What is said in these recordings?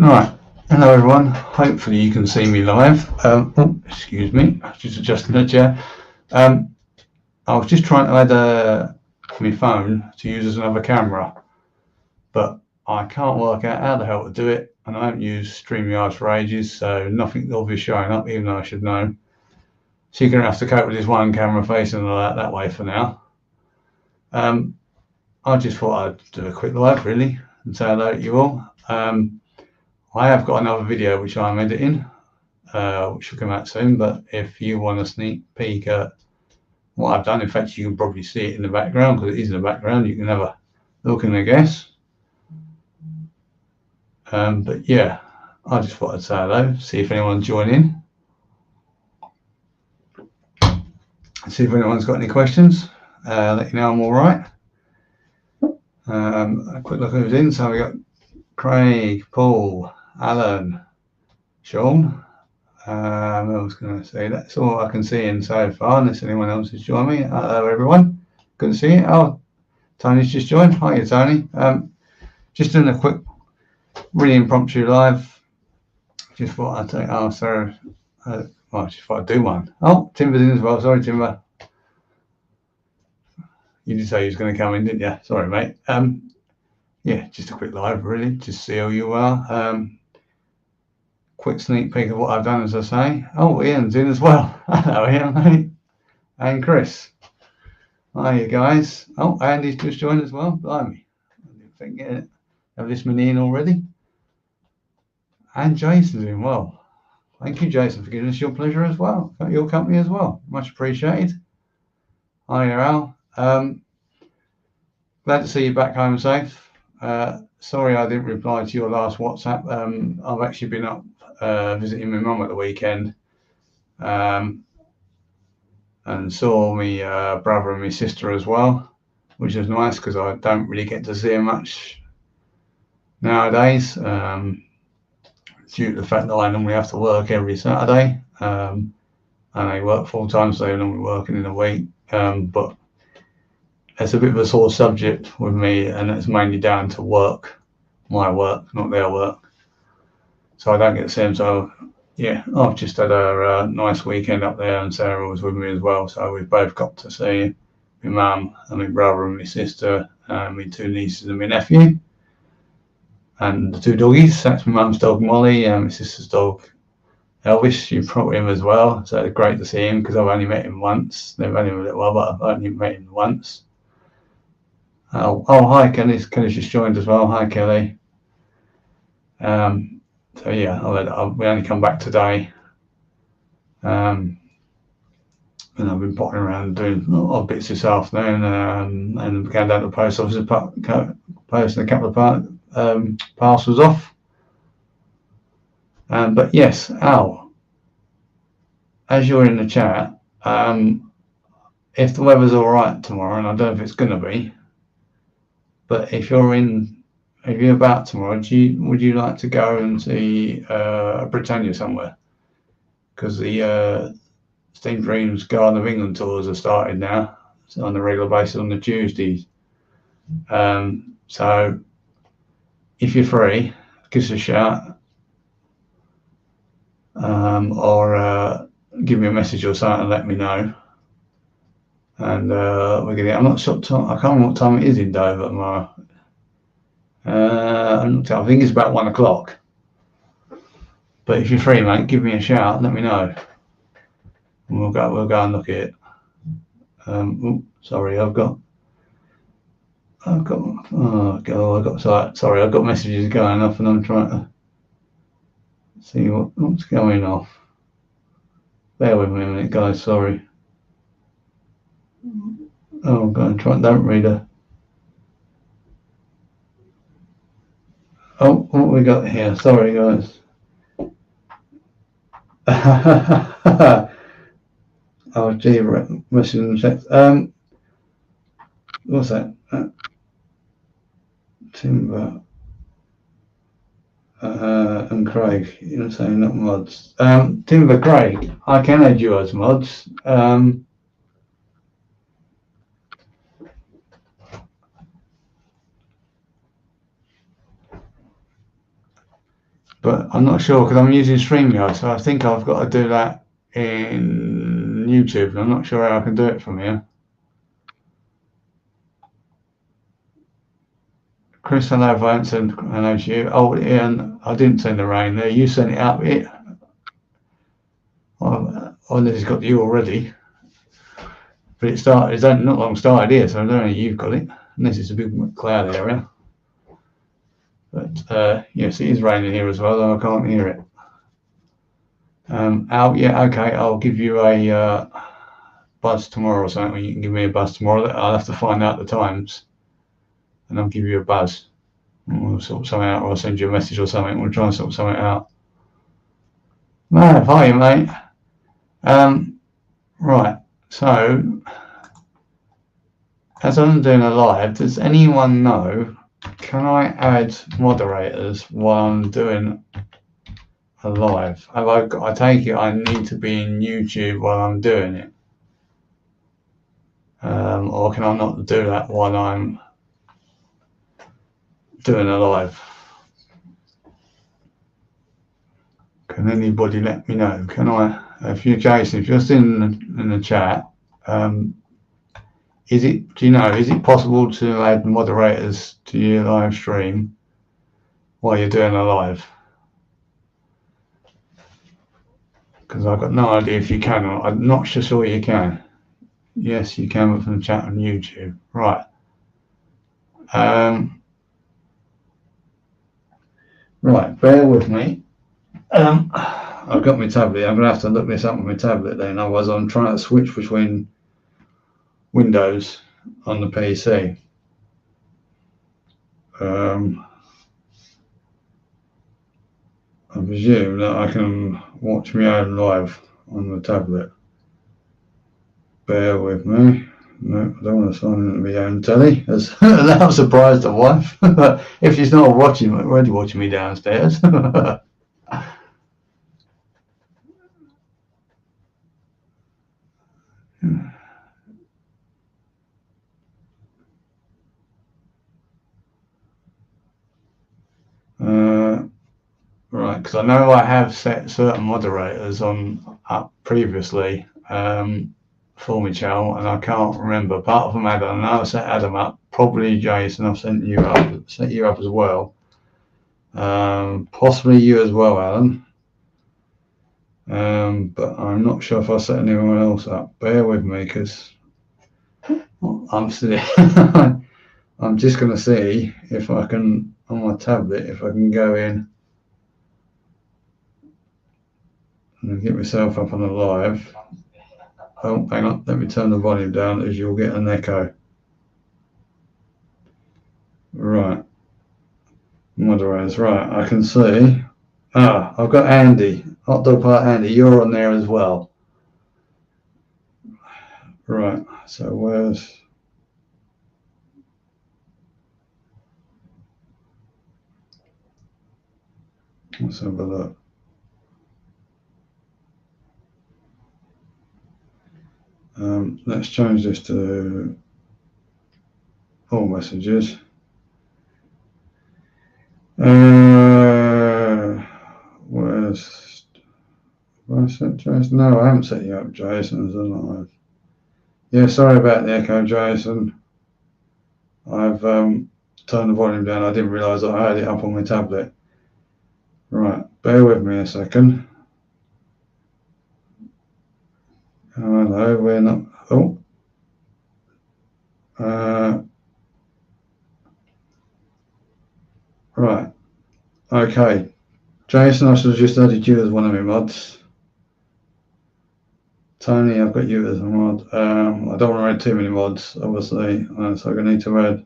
Right, hello everyone. Hopefully you can see me live. Excuse me, I was just adjusting the chair. I was just trying to add my phone to use as another camera, but I can't work out how the hell to do it, and I haven't used StreamYard for ages, so nothing obvious showing up, even though I should know. So you're going to have to cope with this one camera facing that way for now. I just thought I'd do a quick live really and say hello to you all. I have got another video which I'm editing, which will come out soon, but if you want a sneak peek at what I've done, in fact you can probably see it in the background, because it is in the background, you can have a look and a guess. But yeah, I just thought I'd say hello, see if anyone's joining, see if anyone's got any questions, let you know I'm alright. A quick look who's in. So we got Craig, Paul, Alan, Sean. I was going to say that's all I can see in so far, unless anyone else has joined me. Hello everyone, good to see you. Oh, Tony's just joined. Hiya Tony. Just doing a quick, really impromptu live. Just thought I'd take. Oh, sorry. I just thought I'd do one. Oh, Timber's in as well. Sorry, Timber. You did say you was going to come in, didn't you? Sorry, mate. Yeah, just a quick live, really, just see how you are. Quick sneak peek of what I've done, as I say. Oh, Ian's in as well. Hello, Ian, mate. And Chris. Hi, you guys. Oh, Andy's just joined as well. Blimey. I didn't think it. Have this many in already. And Jason's in. Well, thank you, Jason, for giving us your pleasure as well. Your company as well. Much appreciated. Hi, Al. Glad to see you back home safe. Sorry I didn't reply to your last WhatsApp. I've actually been up visiting my mum at the weekend, and saw my brother and my sister as well, which is nice because I don't really get to see them much nowadays, due to the fact that I normally have to work every Saturday, and I work full time, so I'm normally working in a week, but it's a bit of a sore subject with me, and it's mainly down to work, my work, not their work. So I don't get to see them. So yeah, I've just had a nice weekend up there, and Sarah was with me as well. So we've both got to see my mum and my brother and my sister, and my two nieces and my nephew, and the two doggies. That's my mum's dog Molly and my sister's dog Elvis. You brought him as well, so it's great to see him because I've only met him once. They've only a little while, but I've only met him once. Oh, hi, Kelly's just joined as well. Hi, Kelly. So yeah, we only come back today, and I've been potting around doing odd bits this afternoon, and going down to the post office and posting a couple of parcels off. But yes, Al, as you're in the chat, if the weather's all right tomorrow, and I don't know if it's going to be, but if you're about tomorrow, would you like to go and see Britannia somewhere? Because the Steam Dreams Garden of England tours are started now, so on a regular basis on the Tuesdays. So if you're free, give us a shout, or give me a message or something and let me know. And we're gonna. I'm not sure. I can't remember what time it is in Dover tomorrow. I think it's about 1 o'clock. But if you're free, mate, give me a shout. Let me know, and we'll go and look at it. Sorry, I've got. Oh God, sorry, I've got messages going off, and I'm trying to see what's going off. Bear with me a minute, guys. Sorry. Oh, I'm going to try. Don't read her. Oh, what we got here? Sorry, guys. Oh, gee, message in the chat. What's that? Timber and Craig. You're saying not mods. Timber, Craig. I can add you as mods. but I'm not sure because I'm using StreamYard, so I think I've got to do that in YouTube, and I'm not sure how I can do it from here. Chris, hello, if I haven't sent hello to you. Oh, Ian, I didn't send the rain there. You sent it up. Unless it's got you already. But it started, it's not long started here, so I don't know if you've got it, unless it's a big cloud area. But yes, it is raining here as well, though I can't hear it. Al, yeah, okay, I'll give you a buzz tomorrow or something. You can give me a buzz tomorrow. I'll have to find out the times, and I'll give you a buzz. We'll sort something out, or I'll send you a message or something. We'll try and sort something out. No, hi, mate. Right, so as I'm doing a live, does anyone know, can I add moderators while I'm doing a live? I take it I need to be in YouTube while I'm doing it, or can I not do that while I'm doing a live? Can anybody let me know? Can I? If you're Jason, if you're still in the chat, is it possible to add moderators to your live stream while you're doing a live? Because I've got no idea if you can or not. I'm not sure you can. Yes, you can from the chat on YouTube. Right. Right, bear with me. I've got my tablet. I'm going to have to look this up on my tablet then. Otherwise, I'm trying to switch between Windows on the PC. I presume that I can watch my own live on the tablet. Bear with me. No, I don't want to sign into my own telly. I'm surprised the wife. If she's not already watching me downstairs. Right, because I know I have set certain moderators up previously for my channel, and I can't remember. Apart from Adam, I know I set Adam up. Probably Jason, I've set you up as well. Possibly you as well, Alan. But I'm not sure if I set anyone else up. Bear with me, because I'm still. I'm just going to see if I can on my tablet if I can go in and get myself up on the live. Oh, hang on, let me turn the volume down as you'll get an echo. Right. Moderators, right, I can see. I've got Andy, Hot Dog Part Andy, you're on there as well. Right, so let's have a look. Let's change this to all messages. Where's have I set Jason? No, I haven't set you up, Jason. Yeah, sorry about the echo, Jason. I've turned the volume down. I didn't realise that I had it up on my tablet. Right, bear with me a second. Hello, we're not. Oh. Right. Okay. Jason, I should have just added you as one of my mods. Tony, I've got you as a mod. I don't want to add too many mods, obviously, so I need to add.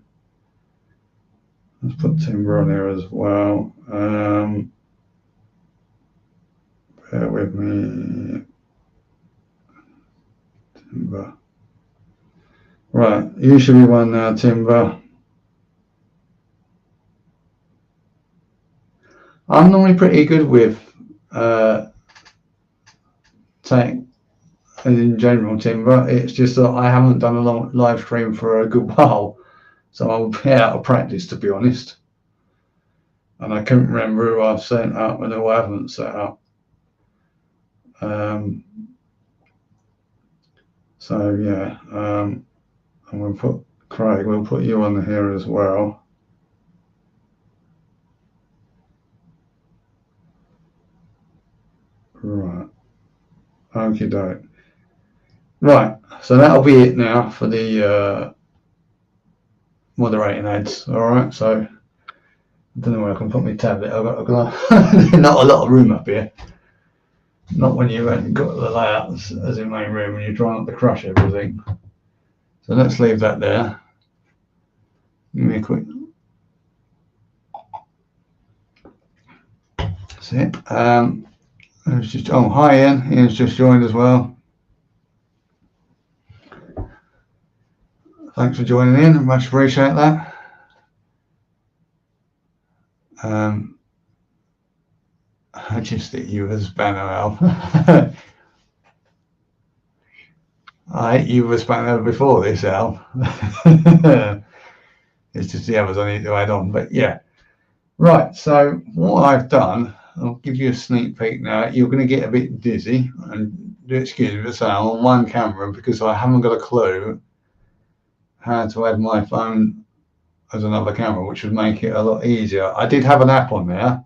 Let's put Timber on here as well. Bear with me. Timber. Right, you should be one now, Timber. I'm normally pretty good with tech in general, Timber. It's just that I haven't done a long live stream for a good while, so I'm out of practice, to be honest. and I couldn't remember who I've sent up and who I haven't set up. So yeah, and we'll put Craig, we'll put you on here as well. Right. Okie doke. Right, so that'll be it now for the moderating ads. Alright, so I don't know where I can put my tablet. I've got not a lot of room up here. Not when you've got the layout as in main room and you're trying not to crush everything. So let's leave that there. Give me a quick. That's it. It's just, oh, hi Ian. Ian's just joined as well. Thanks for joining in. Much appreciate that. I just hit you as banner, Al. I hit you as banner before this, Al. It's just the others I need to add on, but yeah. Right, so what I've done, I'll give you a sneak peek now. You're going to get a bit dizzy, and do excuse me for saying I'm on one camera because I haven't got a clue how to add my phone as another camera, which would make it a lot easier. I did have an app on there,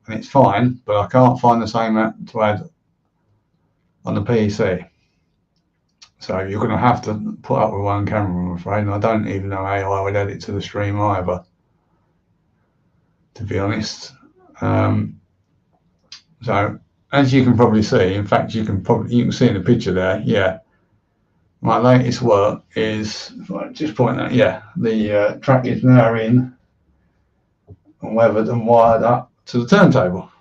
and it's fine, but I can't find the same app to add on the PC. So you're going to have to put up with one camera, I'm afraid, and I don't even know how I would add it to the stream either, to be honest. So as you can probably see, in fact, you can see in the picture there, yeah, my latest work is, just point out, yeah, the track is now in and weathered and wired up to the turntable.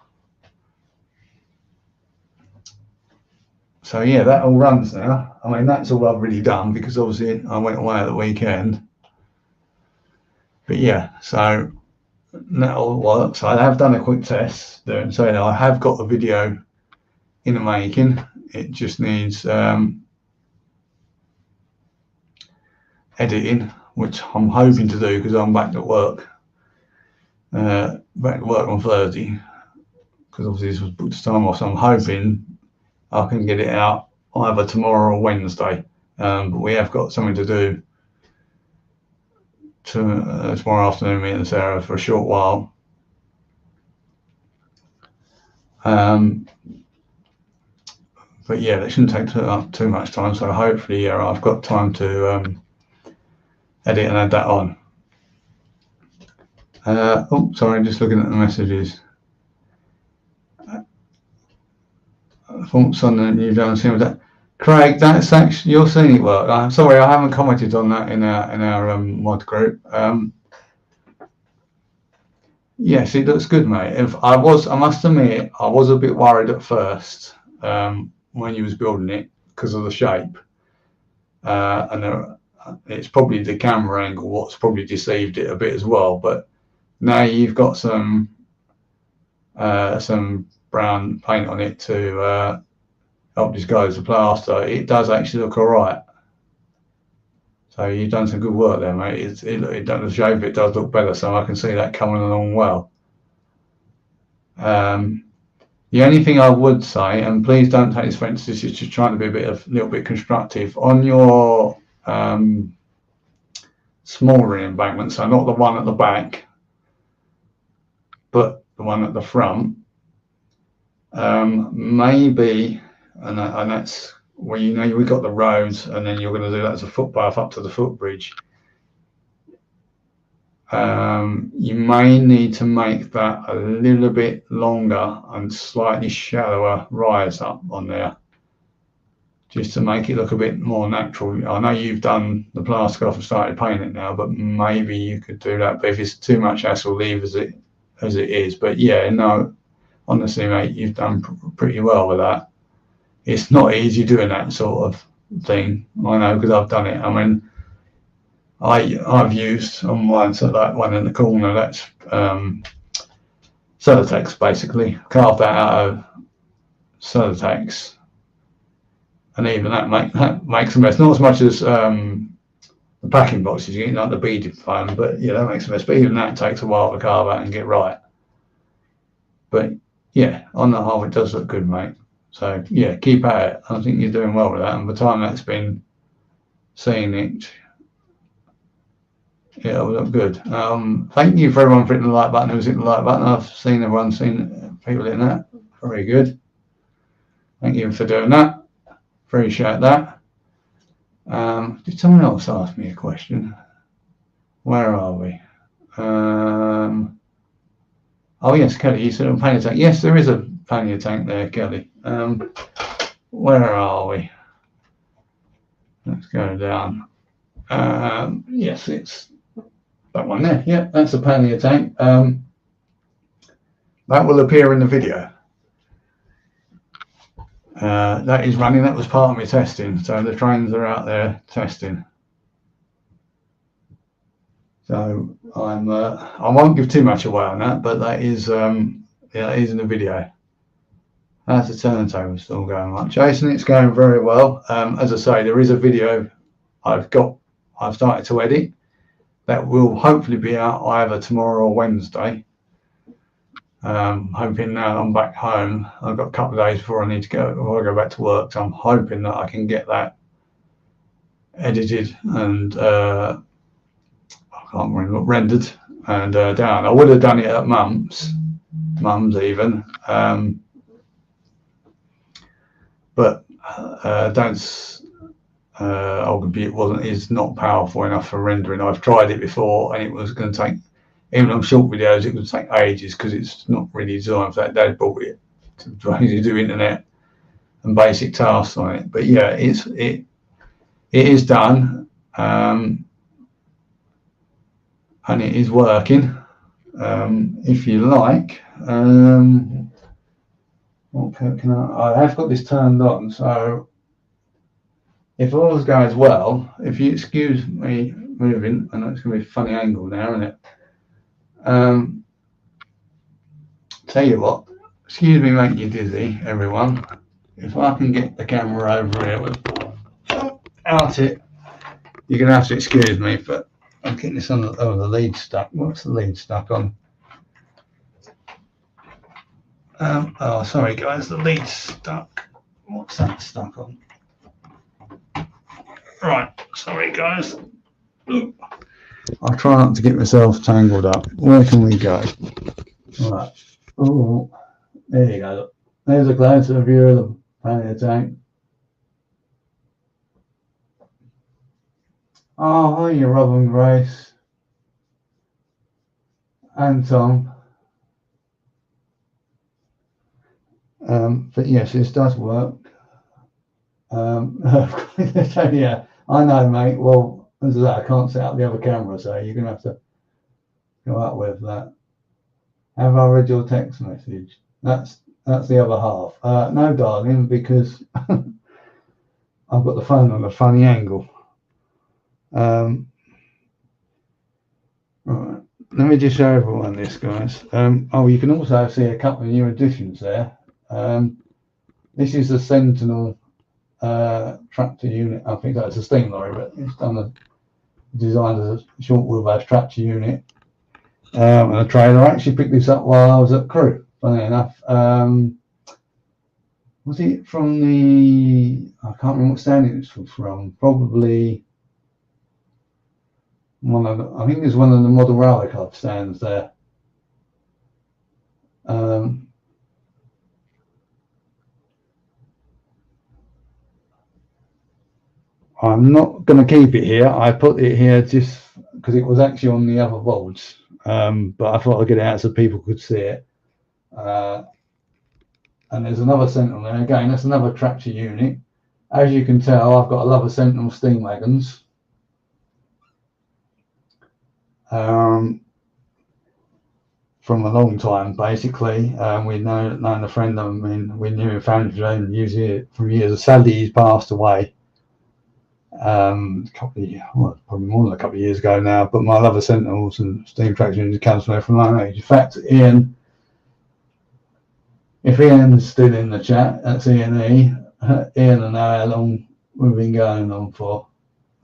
So yeah, that all runs now. I mean, that's all I've really done because obviously I went away at the weekend. But yeah, so that all works. I have done a quick test doing so now. I have got the video in the making. It just needs editing, which I'm hoping to do because I'm back at work. Back to work on Thursday because obviously this was booked time off. So I'm hoping I can get it out either tomorrow or Wednesday. But we have got something to do tomorrow afternoon, me and Sarah, for a short while. But yeah, that shouldn't take up too much time. So hopefully, yeah, I've got time to edit and add that on. Oh, sorry, just looking at the messages. Thoughts on the new down scene with that, Craig? That's actually your scenic work. I'm sorry, I haven't commented on that in our mod group. Yes, it looks good, mate. I must admit, I was a bit worried at first when you was building it because of the shape, and it's probably the camera angle what's probably deceived it a bit as well. But now you've got some brown paint on it to help disguise the plaster. It does actually look all right. So you've done some good work there, mate. The shape it does look better, so I can see that coming along well. The only thing I would say, and please don't take this offence, this is just trying to be a little bit constructive on your smaller embankment, so not the one at the back, but the one at the front. Maybe, and that's where we've got the roads, and then you're going to do that as a footpath up to the footbridge. You may need to make that a little bit longer and slightly shallower rise up on there, just to make it look a bit more natural. I know you've done the plaster off and started painting it now, but maybe you could do that. But if it's too much hassle, leave as it is. But yeah, no, honestly, mate, you've done pretty well with that. It's not easy doing that sort of thing. I know because I've done it. I mean, I've used on mine, so that one in the corner, that's Celotex, basically carved that out of Celotex, and even that makes a mess. Not as much as the packing boxes, you get like the beaded foam, but yeah, that makes a mess. But even that takes a while to carve out and get right. But yeah, on the whole, it does look good, mate. So yeah, keep at it. I think you're doing well with that. And by the time that's been seen, it'll look good. Thank you for everyone for hitting the like button. Who's hitting the like button? I've seen everyone, seen people hitting that. Very good. Thank you for doing that. Appreciate that. Did someone else ask me a question? Where are we? Oh yes, Kelly, you said a pannier tank. Yes, there is a pannier tank there, Kelly. Where are we? Let's go down. Yes, it's that one there. Yeah, that's a pannier tank. That will appear in the video. That is running. That was part of my testing. So the trains are out there testing. So I won't give too much away on that, but that is yeah, it is in the video. How's the turntable still going right? Jason, it's going very well. As I say, there is a video I've started to edit that will hopefully be out either tomorrow or Wednesday. Hoping now I'm back home. I've got a couple of days before I need to go, before I go back to work. So I'm hoping that I can get that edited and I can't remember, rendered and down. I would have done it at Mum's even, but Dad's old computer is not powerful enough for rendering. I've tried it before and it was going to take, even on short videos, it would take ages because it's not really designed for that. Dad bought it to do internet and basic tasks on it. But yeah, it is done, and it is working. If you like, what can I have got this turned on, so if all goes well, if you excuse me moving, and it's going to be a funny angle now, isn't it? Tell you what, excuse me making you dizzy, everyone. If I can get the camera over here without it, you're going to have to excuse me, but I'm getting this on the lead stuck. What's the lead stuck on? Oh, sorry guys, the lead's stuck. What's that stuck on? Right, sorry guys. Ooh. I'll try not to get myself tangled up. Where can we go? Right. Oh, there you go. There's a closer view of the pannier tank. Oh, hi, you Rob and Grace. And Tom. But yes, this does work. Yeah, I know, mate. Well, as I say, I can't set up the other camera, so you're going to have to go up with that. Have I read your text message? That's the other half. No, darling, because I've got the phone on a funny angle. Right. Let me just show everyone this, guys. Oh, you can also see a couple of new additions there. This is the Sentinel tractor unit. I think that's a steam lorry, but it's designed as a short wheelbase tractor unit. And a trailer. I actually picked this up while I was at Crewe, funny enough. Was it from the, I can't remember what stand it was from, probably one of the, I think it's one of the Model Railway Club stands there. I'm not going to keep it here. I put it here just because it was actually on the other boards, but I thought I'd get it out so people could see it. And there's another Sentinel there. Again, that's another tractor unit. As you can tell, I've got a love of Sentinel steam wagons. From a long time, basically. We'd known a friend of mine. We knew him and used it for years. Sadly, he's passed away. Probably more than a couple of years ago now. But my love of Sentinels and steam tractor units comes from there from long age. In fact, Ian, if Ian's still in the chat, that's Ian E. Ian and I, how long we've been going on for,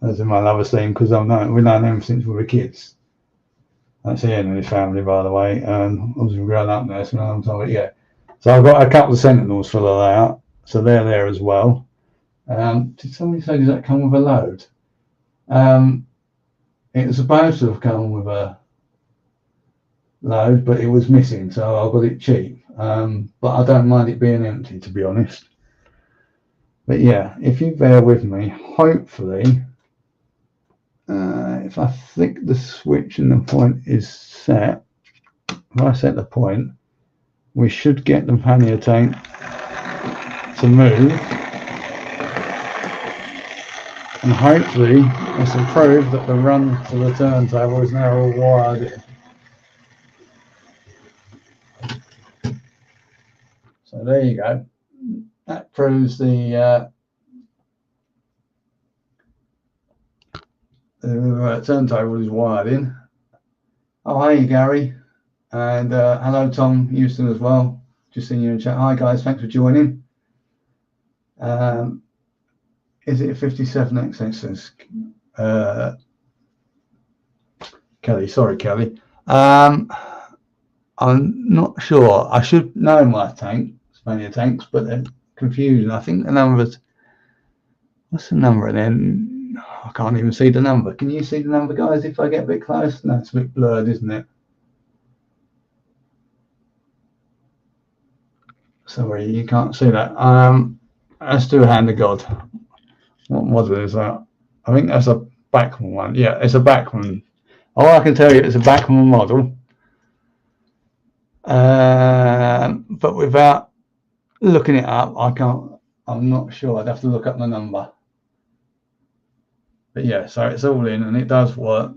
as in my love of steam, because we've known them since we were kids. That's Ian and his family, by the way. Obviously, we're growing up there, so now I'm talking. Yeah. So I've got a couple of Sentinels for the layout, so they're there as well. Did somebody say does that come with a load? It was supposed to have come with a load, but it was missing, so I got it cheap. But I don't mind it being empty, to be honest. But yeah, if you bear with me, hopefully, if I think the switch and the point is set, if I set the point, we should get the pannier tank to move, and hopefully this will prove that the run to the turntable is now all wired in. So there you go. That proves the turntable is wired in. Oh, hey Gary, and hello Tom Houston as well. Just seeing you in chat. Hi guys, thanks for joining. Is it a 57XX? Kelly, sorry Kelly. I'm not sure. I should know my pannier tanks, but they're confusing. I think the number's, what's the number then? I can't even see the number. Can you see the number, guys, if I get a bit close? No, it's a bit blurred, isn't it? Sorry, you can't see that. Let's do a hand of God. What model is that? I think that's a Bachmann one. Yeah, it's a Bachmann. All I can tell you, it's a Bachmann model. But without looking it up, I'm not sure. I'd have to look up the number. But yeah, so it's all in and it does work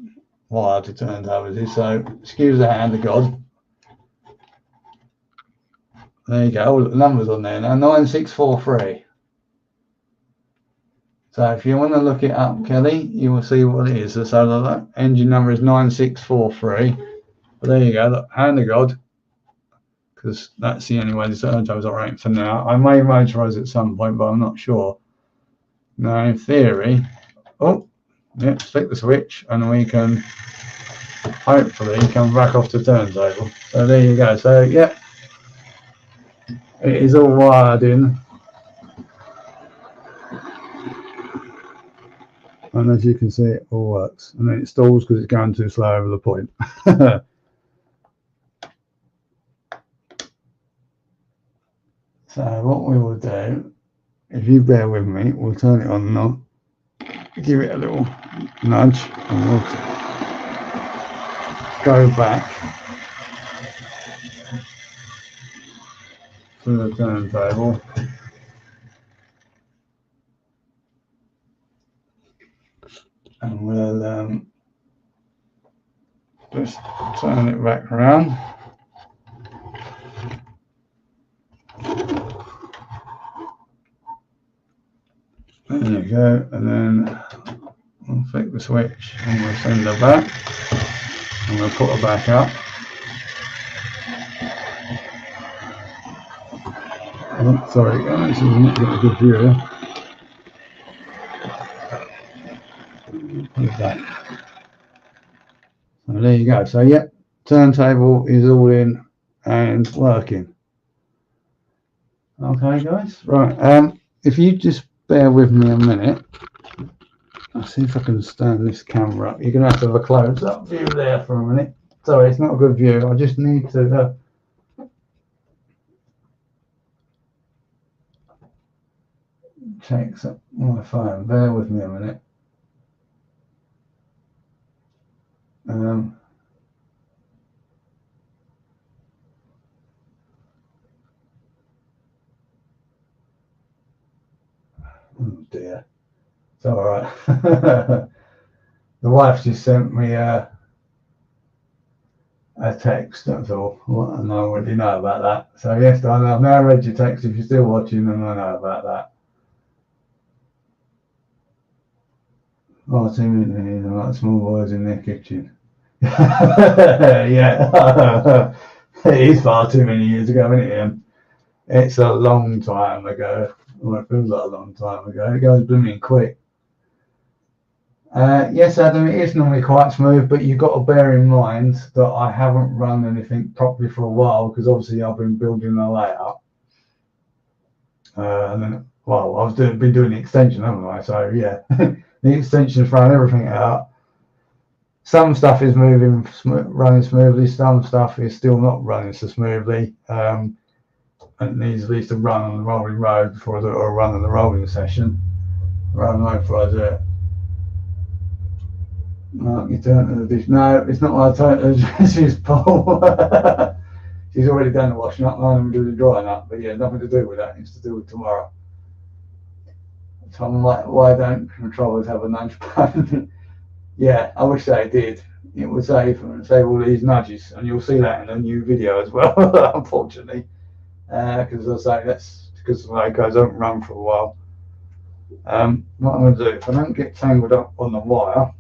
wired to turntables. So excuse the hand of God. There you go. All the numbers on there now. 9643. So if you want to look it up, Kelly, you will see what it is. So the engine number is 9643. But there you go. Look, hand of God. Because that's the only way the turntables are operating for now. I may motorise at some point, but I'm not sure. Now, in theory, yeah, flick the switch and we can hopefully come back off the turntable. So there you go. So yeah, it is all wired in. And as you can see, it all works. And then it stalls because it's going too slow over the point. So what we will do, if you bear with me, we'll turn it on now. Give it a little nudge and we'll go back to the turntable. And we'll just turn it back around. There you go, and then we'll flick the switch and we'll send her back and we'll put her back up. Oh, sorry guys, we're not getting a good view here. Put it back. So there you go. So yeah, turntable is all in and working. Okay guys, right, if you just bear with me a minute, I'll see if I can stand this camera up. You're going to have to have a close-up view there for a minute. Sorry, it's not a good view. I just need to check my phone. Bear with me a minute. Oh dear. It's all right. The wife just sent me a text, that's all. And I already know about that. So yes, I've now read your text. If you're still watching, and I know about that. Oh, 2 minutes like small boys in their kitchen. Yeah. It is far too many years ago, isn't it? It's a long time ago. Well, it feels like a long time ago. It goes blooming quick. Yes, Adam, it is normally quite smooth, but you've got to bear in mind that I haven't run anything properly for a while because obviously I've been building the layout. And then, well, I've been doing the extension, haven't I? So, yeah, the extension's thrown everything out. Some stuff is running smoothly, some stuff is still not running so smoothly. And it needs at least a run on the rolling road before I do it, or a run on the rolling session. Rolling road before I do it. No, you turn to the dish. No, it's not my turn. She's Paul. She's already done the washing up. I'm doing the drying up. But yeah, nothing to do with that. It's to do with tomorrow. So I'm like, why don't controllers have a nudge button? Yeah, I wish they did. It would save all these nudges, and you'll see that in a new video as well. Unfortunately, because I say that's because the Legos don't run for a while. What I'm going to do, if I don't get tangled up on the wire,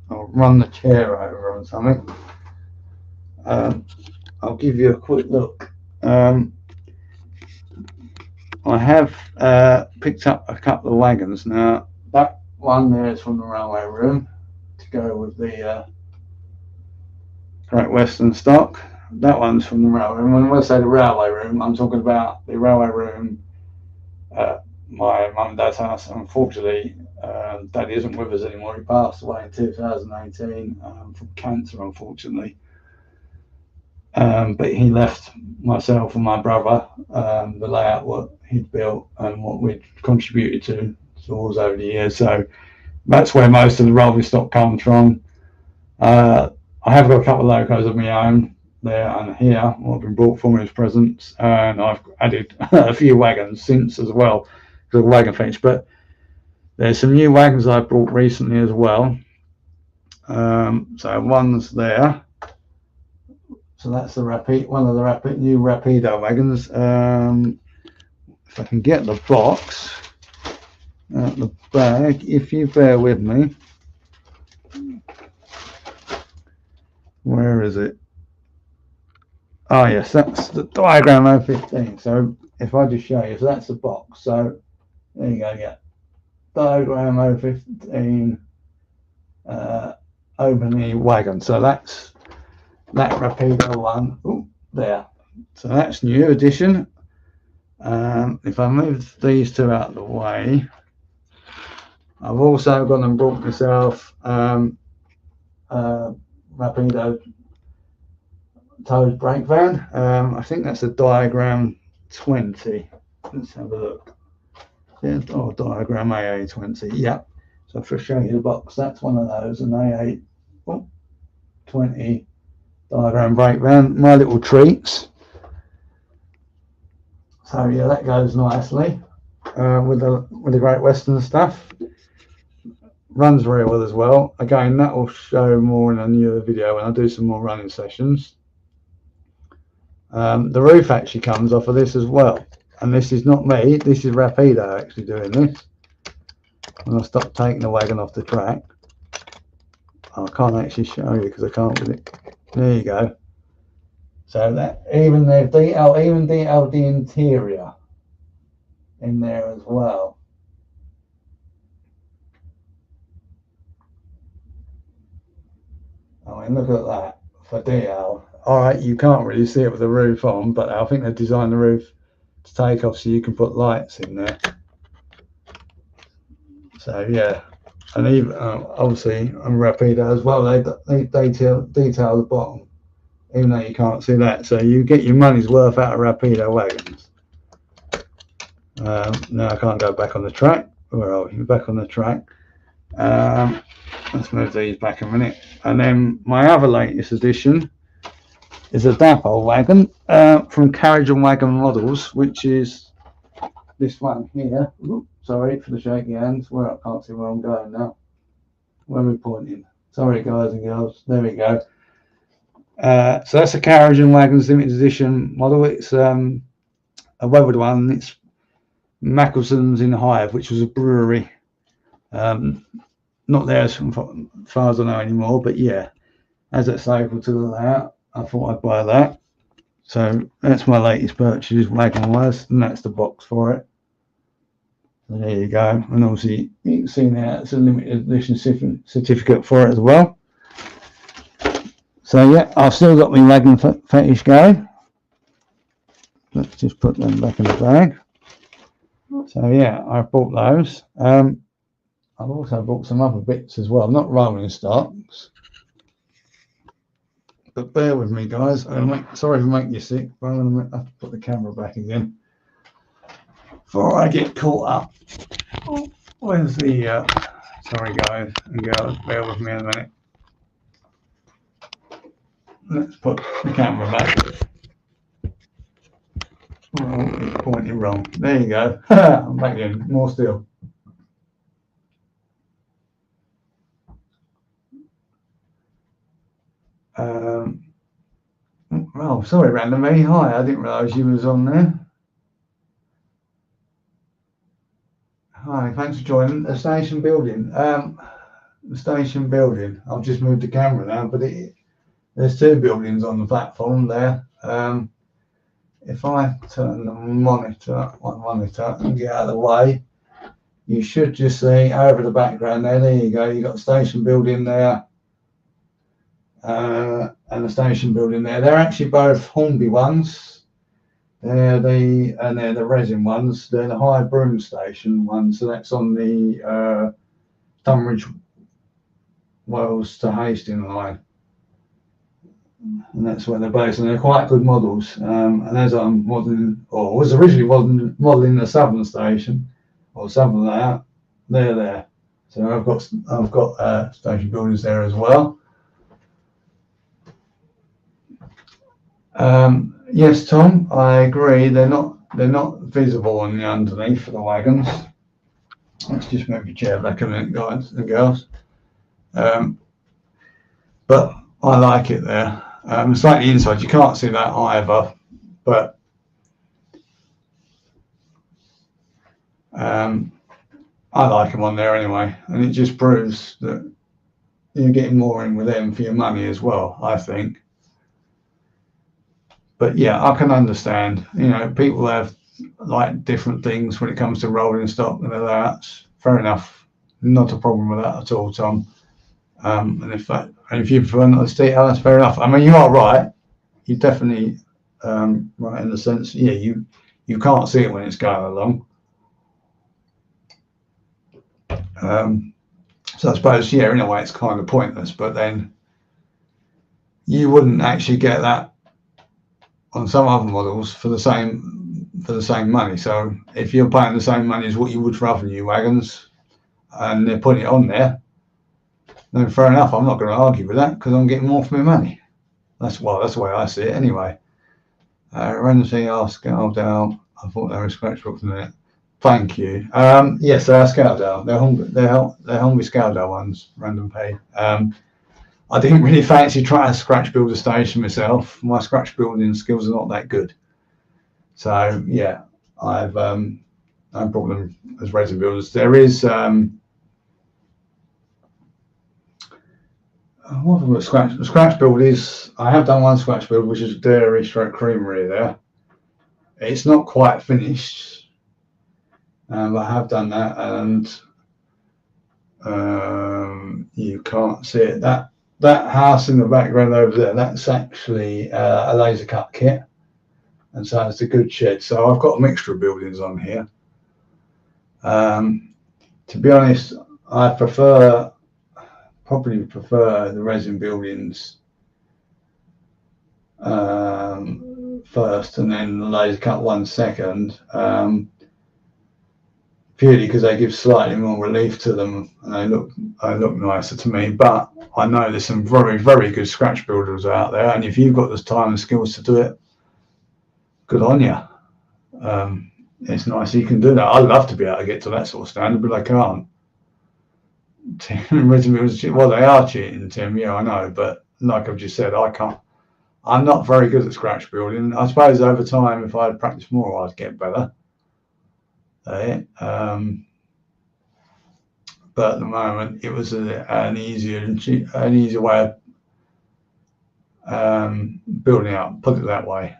I'll run the chair over on something. I'll give you a quick look. I have picked up a couple of wagons. Now, that one there is from the railway room to go with the Great Western stock. That one's from the railway room. When I say the railway room, I'm talking about the railway room at my mum and dad's house. Unfortunately, Dad isn't with us anymore. He passed away in 2018 from cancer, unfortunately. But he left myself and my brother the layout what he'd built and what we'd contributed to towards over the years. So that's where most of the rolling stock comes from. I have got a couple of locos of my own there and here, what have been brought for me as presents, and I've added a few wagons since as well, because of wagon fetch. But there's some new wagons I brought recently as well. So one's there. So that's the one of the new Rapido wagons. If I can get the box out the bag, if you bear with me. Where is it? Oh yes, that's the diagram 015. So if I just show you, so that's the box. So there you go, yeah. Diagram 015 open the wagon. So that's that Rapido one. Ooh, there. So that's new edition. If I move these two out of the way, I've also gone and brought myself Rapido towed brake van. I think that's a diagram 20. Let's have a look. Yeah, oh, diagram AA20. Yeah. So if I show you the box, that's one of those, an AA20 diagram brake van. My little treats. So yeah, that goes nicely with the Great Western stuff. Runs very well as well. Again, that will show more in a newer video when I do some more running sessions. The roof actually comes off of this as well, and this is not me, this is Rapido actually doing this. When I stop taking the wagon off the track, I can't actually show you because I can't with it. There you go. So that even detailed the interior in there as well. I mean, look at that for DL. All right, you can't really see it with the roof on, but I think they designed the roof to take off so you can put lights in there. So yeah, and even obviously on Rapido as well, they detail the bottom, even though you can't see that. So you get your money's worth out of Rapido wagons. Now I can't go back on the track. Where are we? Back on the track. Let's move these back a minute. And then my other latest addition is a dapole wagon from Carriage and Wagon Models, which is this one here. Oops, sorry for the shaky hands. Where I can't see where I'm going now. Where are we pointing? Sorry, guys and girls. There we go. So that's a Carriage and Wagons limited edition model. It's a weathered one. It's Mackelson's in Hive, which was a brewery. Not there as far as I know anymore, but yeah, as it's local to the layout, I thought I'd buy that. So that's my latest purchase, wagon wise, and that's the box for it. So there you go, and obviously you can see now it's a limited edition certificate for it as well. So yeah, I've still got my wagon fetish going. Let's just put them back in the bag. So yeah, I bought those. I've also bought some other bits as well, not rolling stocks. But bear with me, guys. Sorry if I make you sick, but I'm going to have to put the camera back again before I get caught up. Where's the... sorry, guys and girls, bear with me a minute. Let's put the camera back. Oh, it's pointing wrong. There you go. I'm back in. More still. Oh, sorry, Random. Hi, I didn't realise you was on there. Hi, thanks for joining the station building. The station building. I've just moved the camera now, but there's two buildings on the platform there. If I turn the monitor and get out of the way, you should just see over the background there. There you go. You got the station building there, and the station building there. They're actually both Hornby ones. They're the resin ones. They're the High Broom Station ones. So that's on the Tunbridge Wells to Hastings line, and that's where they're based. And they're quite good models. And as I'm modelling, or was originally modelling the Southern Station or Southern layout, they're there. So I've got station buildings there as well. Yes, Tom, I agree. They're not visible on the underneath for the wagons. Let's just move your chair back a minute, guys and girls. But I like it there. Slightly inside, you can't see that either, but I like them on there anyway, and it just proves that you're getting more in with them for your money as well, I think. But yeah, I can understand. You know, people have like different things when it comes to rolling stock and all that. Fair enough. Not a problem with that at all, Tom. And if you prefer not to see it, that's fair enough. I mean, you are right. You're definitely right in the sense, yeah, you can't see it when it's going along. So I suppose, yeah, in a way, it's kind of pointless. But then you wouldn't actually get that on some other models for the same money. So if you're paying the same money as what you would for other new wagons, and they're putting it on there, then fair enough. I'm not going to argue with that because I'm getting more for my money. That's the way I see it anyway. Random thing asked Scaldale. I thought they were scratchbooks in it. Thank you. Yes, they are Scaldale. They're Hornby Scaldale ones. Random pay. I didn't really fancy trying to scratch build a station myself. My scratch building skills are not that good. So yeah, I've brought them as resin builders. There is what have I got? Scratch build is, I have done one scratch build, which is a dairy stroke creamery there. It's not quite finished, but I have done that, and you can't see it. That house in the background over there, that's actually a laser cut kit, and so it's a good shed. So I've got a mixture of buildings on here. To be honest, I probably prefer the resin buildings first, and then the laser cut one second, purely because they give slightly more relief to them and they look nicer to me. But I know there's some very, very good scratch builders out there, and if you've got the time and skills to do it, good on you. It's nice you can do that. I'd love to be able to get to that sort of standard, but I can't. Well, they are cheating, Tim. Yeah, I know, but like I've just said, I can't. I'm not very good at scratch building. I suppose over time, if I'd practice more, I'd get better. But at the moment, it was an easier way of building up. Put it that way.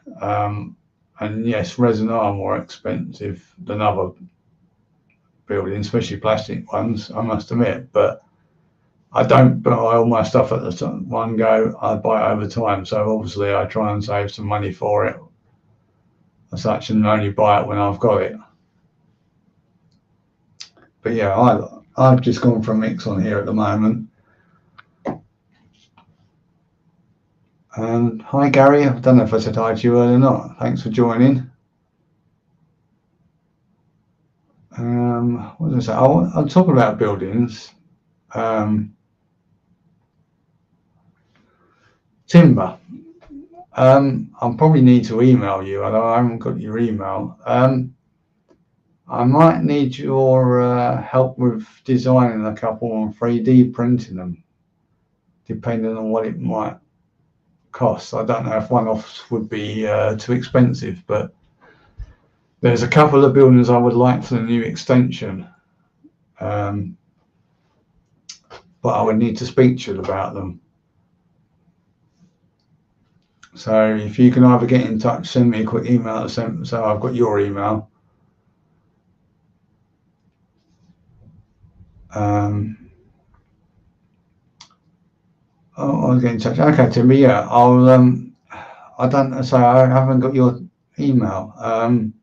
And yes, resin are more expensive than other buildings, especially plastic ones, I must admit. But I don't buy all my stuff at the one go. I buy it over time. So obviously I try and save some money for it as such, and only buy it when I've got it. But yeah, I've just gone for a mix on here at the moment. And hi Gary, I don't know if I said hi to you earlier or not. Thanks for joining. What was I say? I'll talk about buildings. Timber. I'll probably need to email you, although I haven't got your email. I might need your help with designing a couple and 3D printing them, depending on what it might cost. I don't know if one-offs would be too expensive, but there's a couple of buildings I would like for the new extension, but I would need to speak to you about them. So if you can either get in touch, send me a quick email, so I've got your email. I'll get in touch. Okay, Timmy. Yeah, I don't. So I haven't got your email. I'm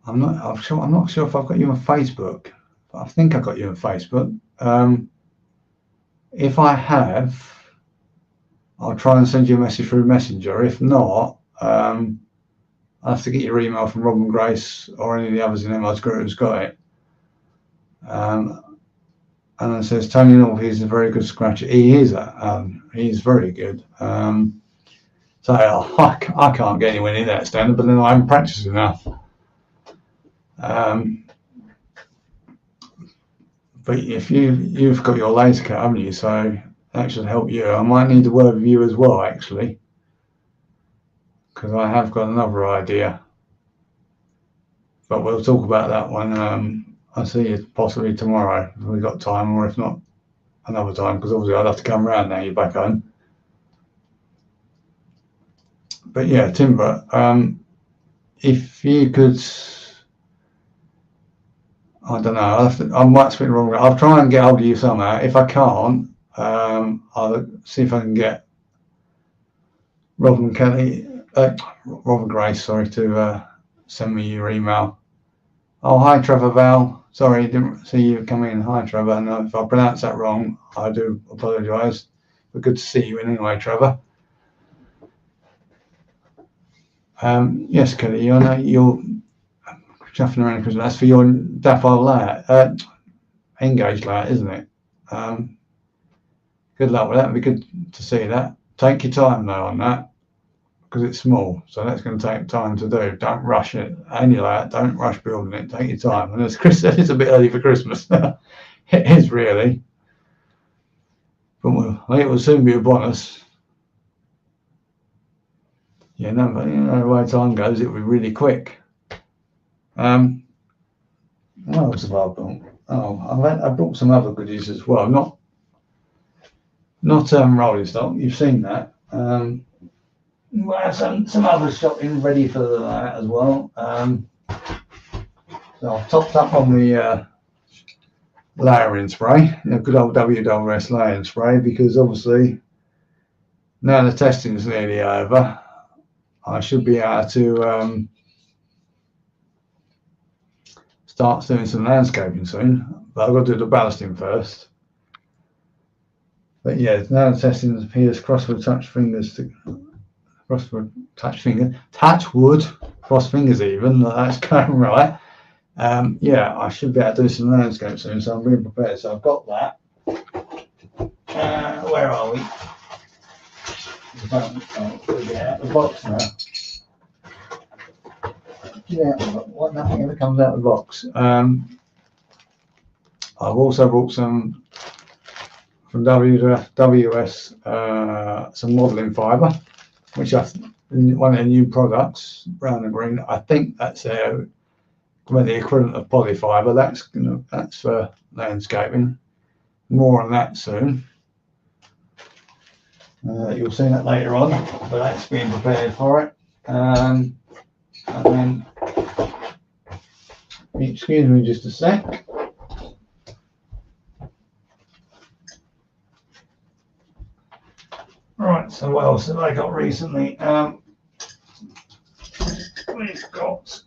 not sure if I've got you on Facebook. I think I got you on Facebook. If I have, I'll try and send you a message through Messenger. If not, I'll have to get your email from Rob and Grace or any of the others in MR's group who's got it. And it says Tony North, he's a very good scratcher. He is. He's very good. So I can't get anywhere near that standard, but then I haven't practiced enough. But if you've got your laser cut, haven't you? So that should help you. I might need to work with you as well, actually, because I have got another idea. But we'll talk about that one. I'll see you possibly tomorrow if we've got time, or if not, another time, because obviously I'd have to come round now you're back home. But yeah, timber, if you could, I don't know, I might speak wrong. I'll try and get hold of you somehow. If I can't, I'll see if I can get Rob and Grace, to send me your email. Oh, hi Trevor Val. Sorry, didn't see you come in. Hi Trevor. And if I pronounce that wrong, I do apologise. But good to see you anyway, Trevor. Yes, Kelly, I know you're chuffing around Christmas. That's for your Daffo layout, engaged layout, isn't it? Good luck with that. It'd be good to see that. Take your time though on that, because it's small, so that's going to take time to do. Don't rush it. Any layout, don't rush building it. Take your time. And it's a bit early for Christmas. It is really, but it will soon be upon us. Yeah, no, but the way time goes, it'll be really quick. What else have I brought? Oh, I brought some other goodies as well. Not rolling stock. You've seen that. We'll have some other shopping ready for that as well. So I've topped up on the layering spray, good old WWS layering spray, because obviously now the testing is nearly over. I should be able to start doing some landscaping soon, but I've got to do the ballasting first. But yeah, now the testing appears, cross wood, touch wood, cross fingers even, that's going right. Yeah, I should be able to do some landscape soon, so I'm being prepared. So I've got that. Where are we? We'll get out of the box now. Nothing ever comes out of the box. I've also brought some from WWS, some modelling fibre, which I one of the new products, brown and green. I think that's the equivalent of polyfibre. That's for landscaping. More on that soon. You'll see that later on, but that's being prepared for it. And then Excuse me just a sec. Right, so what else have I got recently? We've got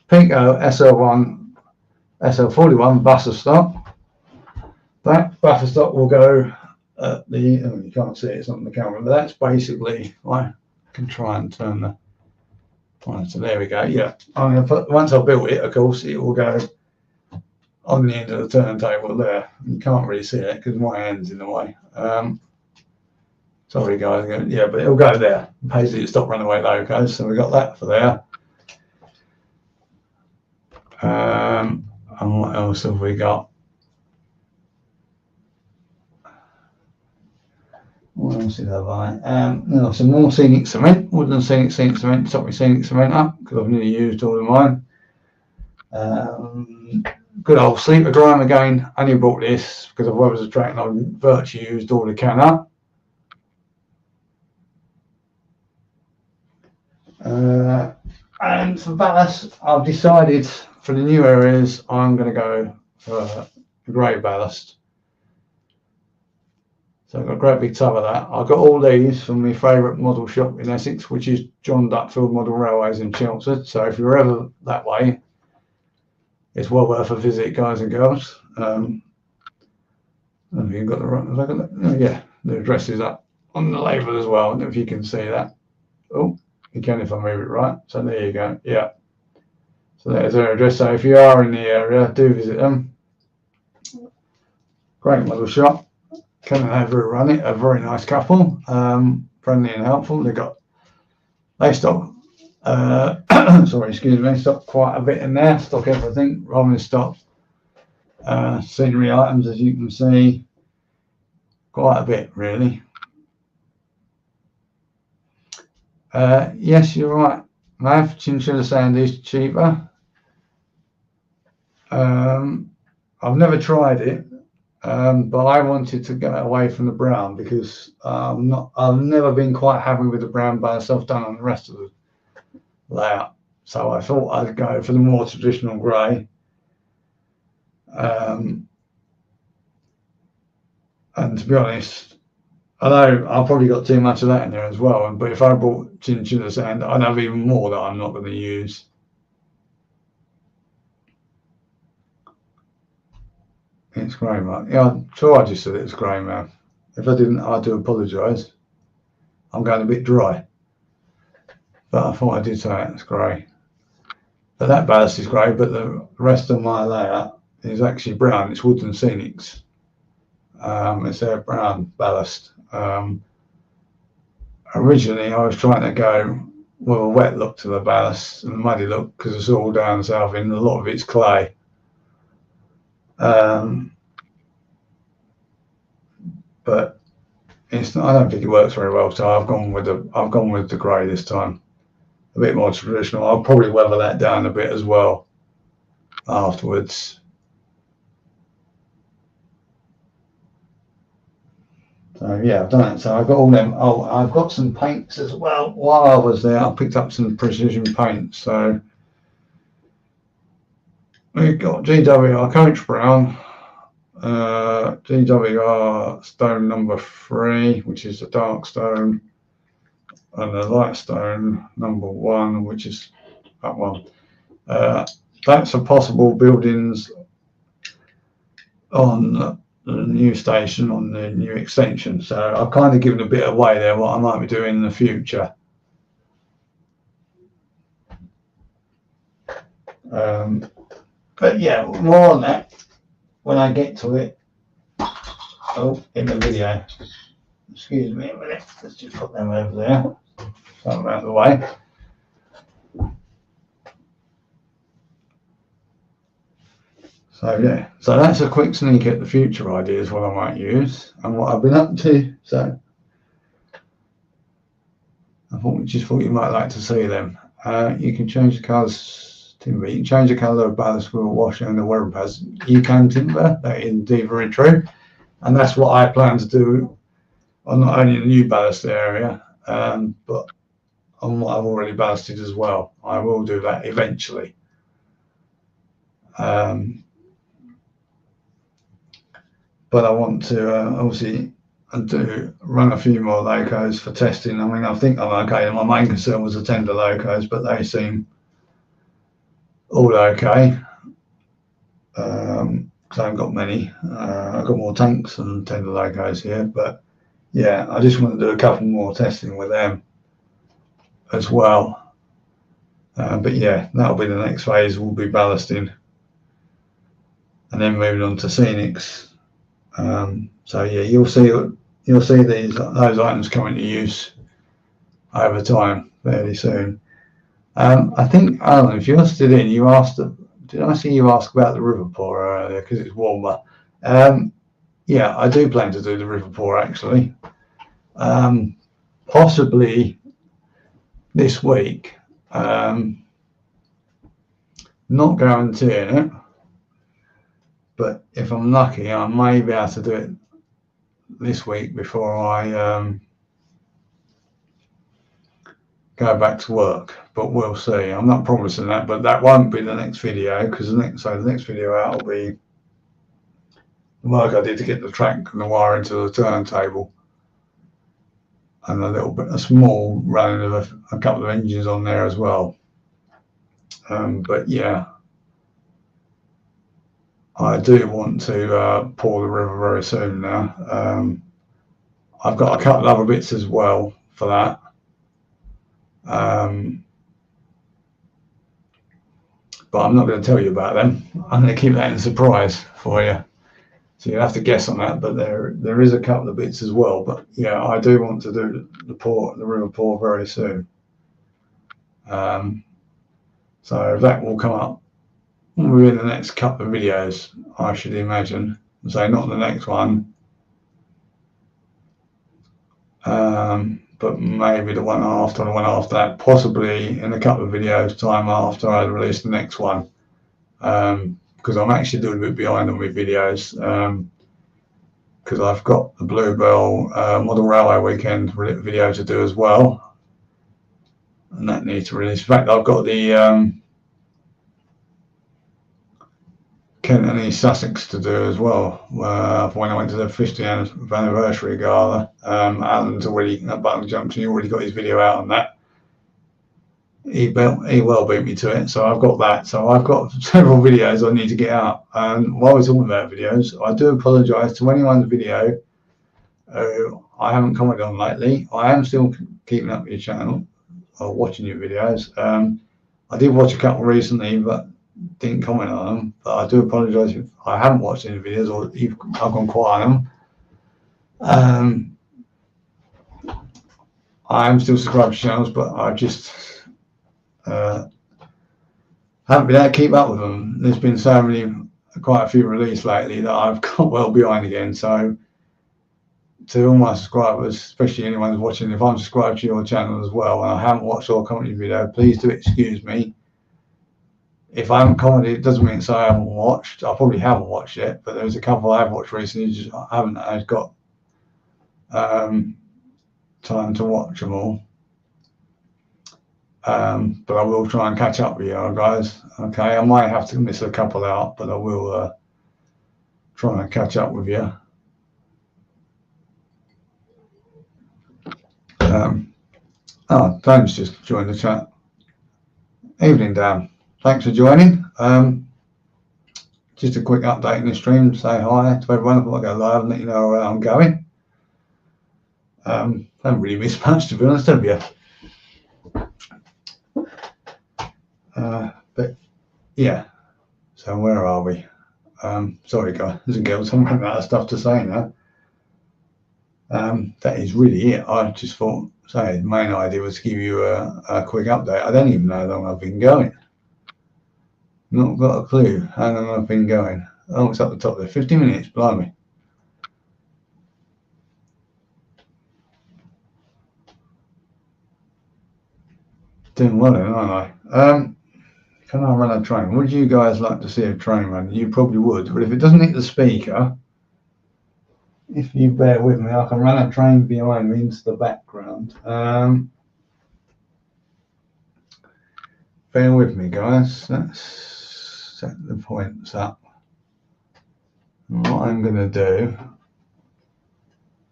Pico SL41 buffer stop. That buffer stop will go at the, you can't see it, it's not on the camera, but that's basically, I can try and turn the, so there we go, yeah. I'm going to put, once I've built it, of course, it will go on the end of the turntable there. You can't really see it because my hand's in the way. Sorry guys, yeah, but it'll go there. Basically, stop runaway locos, so we got that for there. And what else have we got? What else did I buy? Some more scenic cement, wooden scenic cement, top my scenic cement up because I've nearly used all of mine. Good old sleeper grime again. I only bought this because of weather's a track and I've virtually used all the can up. And for ballast, I've decided for the new areas I'm going to go for grey ballast. So I've got a great big tub of that. I've got all these from my favourite model shop in Essex, which is John Duckfield Model Railways in Chelmsford. So if you're ever that way, it's well worth a visit, guys and girls. Have you got the right? Yeah, the address is up on the label as well. I don't know if you can see that. Oh, you can if I move it right. So there you go. Yeah. So there's their address. So if you are in the area, do visit them. Great model shop. Come and have a run it. A very nice couple. Friendly and helpful. They stock. Sorry, excuse me. Stock quite a bit in there. Stock everything. Rather than stock scenery items, as you can see. Quite a bit, really. Yes, you're right, Mav. Chinchilla sand is cheaper. I've never tried it, but I wanted to go away from the brown because I've never been quite happy with the brown ballast I've done on the rest of the layout. So I thought I'd go for the more traditional grey. And to be honest, I know I've probably got too much of that in there as well, but if I bought chinchilla sand, I'd have even more that I'm not going to use. It's grey, man. Yeah, I'm sure I just said it's grey, man. If I didn't, I do apologise. I'm going a bit dry. But I thought I did say it's grey. But that ballast is grey, but the rest of my layout is actually brown. It's Woods and Scenics. It's their brown ballast. Originally, I was trying to go with a wet look to the ballast and a muddy look because it's all down south end. A lot of it's clay. But it's not, I don't think it works very well. So I've gone with the grey this time. A bit more traditional. I'll probably weather that down a bit as well afterwards. So yeah, I've done it. So I've got all them. Oh, I've got some paints as well. While I was there, I picked up some precision paints. So we've got GWR Coach Brown, GWR Stone number 3, which is the dark stone, and the light stone number 1, which is that one. That's for possible buildings on the new station, on the new extension. So I've kind of given a bit away there what I might be doing in the future. But yeah, more on that when I get to it. Oh, in the video. Excuse me a minute. Let's just put them over there. Something out of the way. So yeah, so that's a quick sneak at the future ideas, what I might use and what I've been up to. So I just thought you might like to see them. You can change the colours, timber. You can change the colour of ballast with a wash and the weather pads. You can timber. That is indeed very true, and that's what I plan to do on not only the new ballast area, but on what I've already ballasted as well. I will do that eventually. But I want to obviously do run a few more locos for testing. I mean, I think I'm okay. My main concern was the tender locos, but they seem all okay. Because I haven't got many. I've got more tanks than tender locos here, but yeah, I just want to do a couple more testing with them as well. But yeah, that'll be the next phase. We'll be ballasting and then moving on to scenics. So yeah, you'll see those items come into use over time fairly soon. I think, Alan, if you're still in, you asked. Did I see you ask about the river pour earlier because it's warmer? Yeah, I do plan to do the river pour actually. Possibly this week. Not guaranteeing it, but if I'm lucky, I may be able to do it this week before I go back to work. But we'll see. I'm not promising that, but that won't be the next video because the next video out will be the work I did to get the track and the wire into the turntable, and a small running of a couple of engines on there as well. But yeah, I do want to pour the river very soon now. I've got a couple of other bits as well for that. But I'm not going to tell you about them. I'm going to keep that in surprise for you. So you'll have to guess on that, but there is a couple of bits as well. But yeah, I do want to do the river pour very soon. So that will come up within the next couple of videos, I should imagine. So not the next one, but maybe the one after that, possibly in a couple of videos time after I release the next one. Because I'm actually doing a bit behind on my videos, because I've got the Bluebell Model Railway Weekend video to do as well, and that needs to release. In fact, I've got the Kent and East Sussex to do as well. When I went to the 50th anniversary gala, Alan's already at Button Junction. He already got his video out on that. He well beat me to it, so I've got that. So I've got several videos I need to get out. And while we're talking about videos, I do apologise to anyone's video I haven't commented on lately. I am still keeping up with your channel or watching your videos. I did watch a couple recently, but didn't comment on them. But I do apologise if I haven't watched any videos or I've gone quiet on them. I am still subscribed to channels, but I just haven't been able to keep up with them. There's been quite a few released lately that I've got well behind again. So to all my subscribers, especially anyone who's watching, if I'm subscribed to your channel as well and I haven't watched or commented video, please do excuse me. If I haven't commented, it doesn't mean to say I haven't watched. I probably haven't watched it, but there's a couple I have watched recently. Just I haven't got time to watch them all. But I will try and catch up with you guys. Okay, I might have to miss a couple out, but I will try and catch up with you. Dan's just joined the chat. Evening, Dan. Thanks for joining. Just a quick update in the stream. Say hi to everyone. I thought I'd go live and let you know where I'm going. Haven't really missed much, to be honest, have you? But yeah, so where are we? Sorry guys and girls, I'm running out of stuff to say now. That is really it. I just thought, the main idea was to give you a quick update. I don't even know how long I've been going. Not got a clue how long I've been going. Oh, it's up the top there, 50 minutes, blimey. Doing well then, aren't I? Can I run a train? Would you guys like to see a train run? You probably would, but if it doesn't hit the speaker, if you bear with me, I can run a train behind me into the background. Bear with me, guys. Let's set the points up. And what I'm going to do,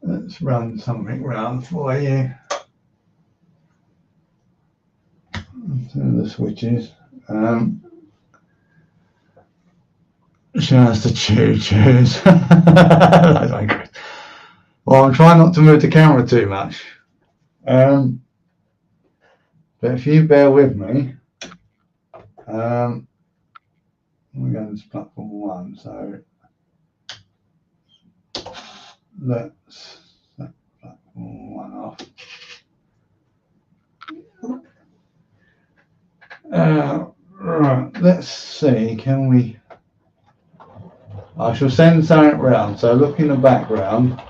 let's run something round for you. To the switches. She has to choose. Well, I'm trying not to move the camera too much. But if you bear with me, we're going to platform 1, so let's set platform 1 off. Right, let's see, can we... I shall send something round, so look in the background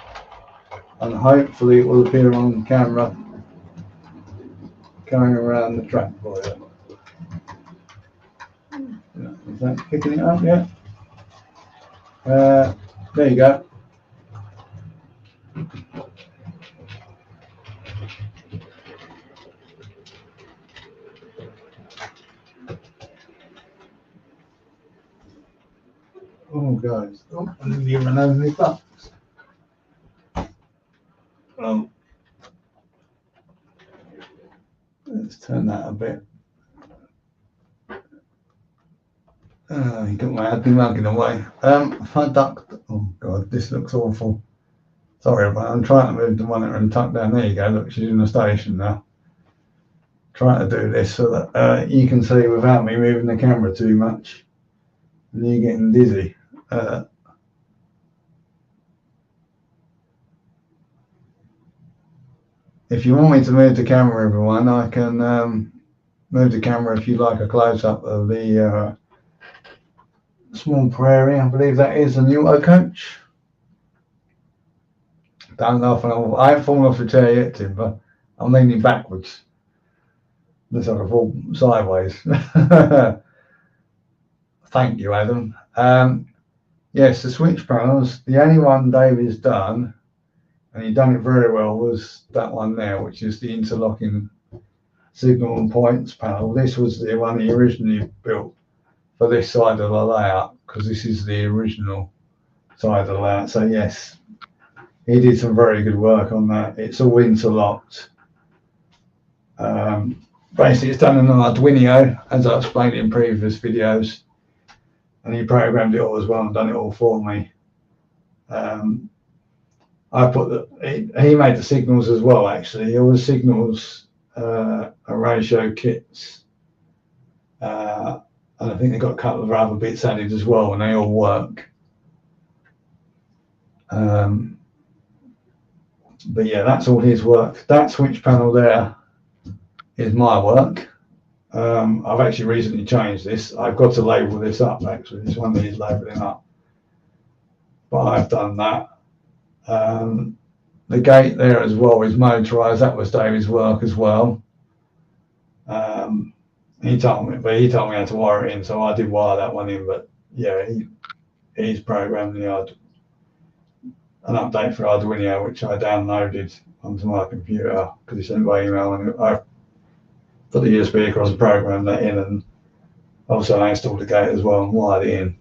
and hopefully it will appear on camera going around the track for you. Is that picking it up yet? There you go. Oh, guys. Oh, I nearly ran over my buttons. Oh. Let's turn that a bit. You got my head mugging away. If I duck, oh god, this looks awful. Sorry about it. I'm trying to move the monitor and tuck down. There you go. Look, she's in the station now. Trying to do this so that you can see without me moving the camera too much. And you're getting dizzy. If you want me to move the camera, everyone, I can move the camera if you like a close-up of the small prairie. I believe that is a new auto coach. Don't laugh, I haven't fallen off the chair yet, Tim, but I'm leaning backwards. Looks like I fall sideways. Thank you, Adam. Yes, the switch panels, the only one David's done, and he done it very well, was that one there, which is the interlocking signal and points panel. This was the one he originally built for this side of the layout, because this is the original side of the layout. So yes, he did some very good work on that. It's all interlocked. Basically, it's done in an Arduino, as I explained in previous videos, and he programmed it all as well and done it all for me. I put he made the signals as well, actually. All the signals are ratio kits. And I think they've got a couple of other bits added as well, and they all work. But yeah, that's all his work. That switch panel there is my work. I've actually recently changed this. I've got to label this up, actually. This one needs labeling up. But I've done that. The gate there as well is motorized. That was David's work as well. He told me how to wire it in, so I did wire that one in. But yeah, he's programmed an update for Arduino, which I downloaded onto my computer because he sent by email, and I put the USB across and programmed that in, and also I installed the gate as well and wired it in.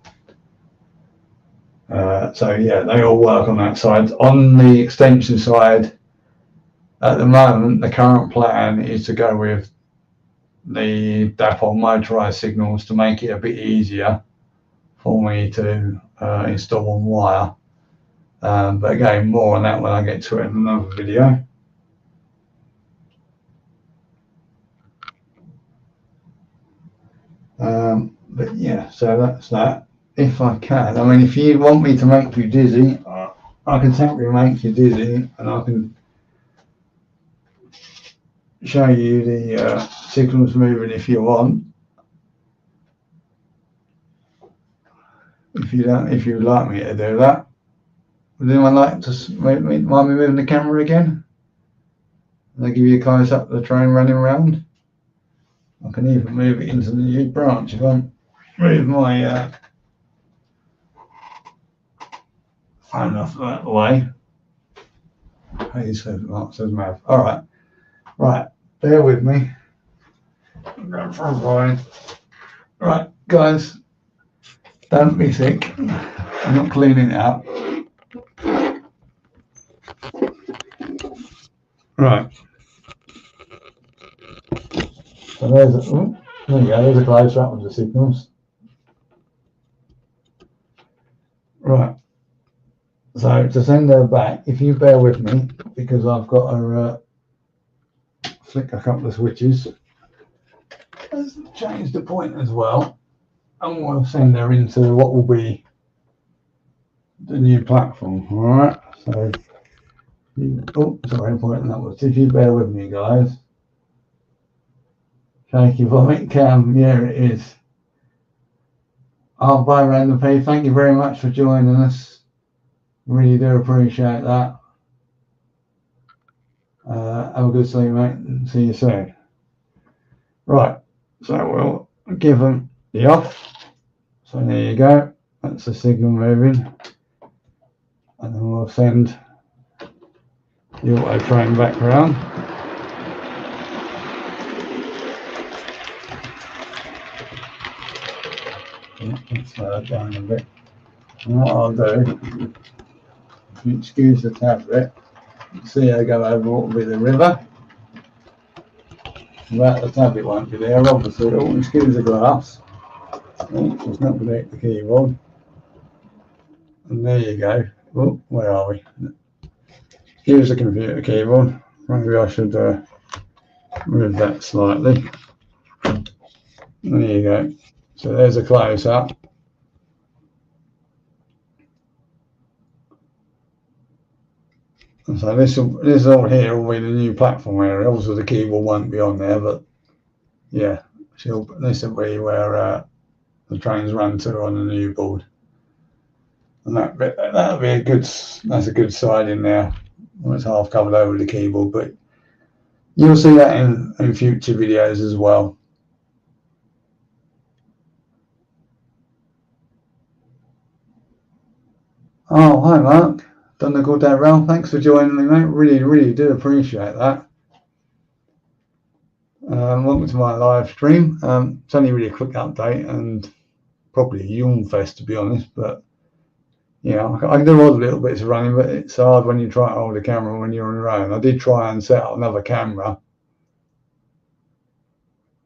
So yeah, they all work on that side. On the extension side, at the moment, the current plan is to go with the Dapol motorized signals to make it a bit easier for me to install and wire. But again, more on that when I get to it in another video. But yeah, so that's that. If I can, I mean, if you want me to make you dizzy, I can temporarily make you dizzy, and I can show you the signals moving if you want. If you'd like me to do that. Would anyone like to mind me moving the camera again? And I give you a close up of the train running around. I can even move it into the new branch if I move my phone off that way. He says Mav. All right, bear with me. I'm going for a ride. Right, guys, Don't be sick. I'm not cleaning it up. Right. So there's a, there you go, there's a close up of the signals. Right. So to send her back, if you bear with me, because I've got to flick a couple of switches. Let's change the point as well. And we'll send her into what will be the new platform. Alright. So sorry, pointing upwards. If you bear with me, guys. Shaky vomit cam, yeah it is. Oh, bye Random P, thank you very much for joining us. Really do appreciate that. Have a good sleep, mate, and see you soon. Right, so we'll give them the off. So there you go, that's the signal moving. And then we'll send the auto train back round. Let's slow it down a bit. And what I'll do, if you excuse the tablet, see I go over what will be the river. That the tablet won't be there, obviously. Oh, excuse the glass. Oh, it's not going to hit the keyboard. And there you go. Oh, where are we? Here's the computer keyboard. Maybe I should move that slightly. There you go. So there's a close up. So this all here will be the new platform area. Obviously the keyboard won't be on there, but yeah, this will be where the trains run to on the new board. And that'll be that's a good side in there. Well, it's half covered over the keyboard, but you'll see that in future videos as well. Oh, hi Mark. Done the good day, Ralph. Thanks for joining me, mate. Really do appreciate that. Welcome to my live stream. It's only really a quick update and probably a yawn fest, to be honest. But yeah, I can do all the little bits of running, but it's hard when you try to hold a camera when you're on your own. I did try and set up another camera,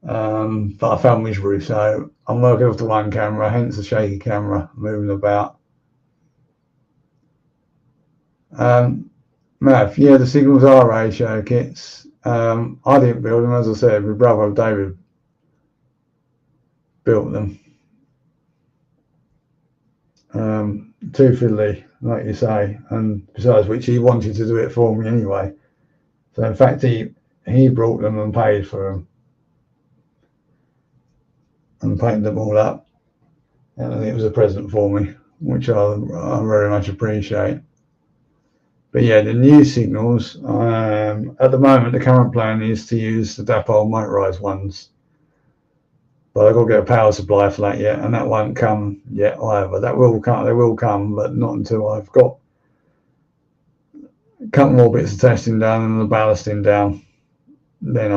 but I fell miserably. So I'm working off the one camera, hence the shaky camera moving about. Mav, yeah, the signals are ratio kits. I didn't build them, as I said, my brother David built them. Too fiddly, like you say, and besides which he wanted to do it for me anyway. So in fact he brought them and paid for them and painted them all up, and it was a present for me, which I very much appreciate. But yeah, the new signals, at the moment, the current plan is to use the dipole motorized ones. But I've got to get a power supply for that yet, and that won't come yet either. That will come, they will come, but not until I've got a couple more bits of testing done and the ballasting down. Then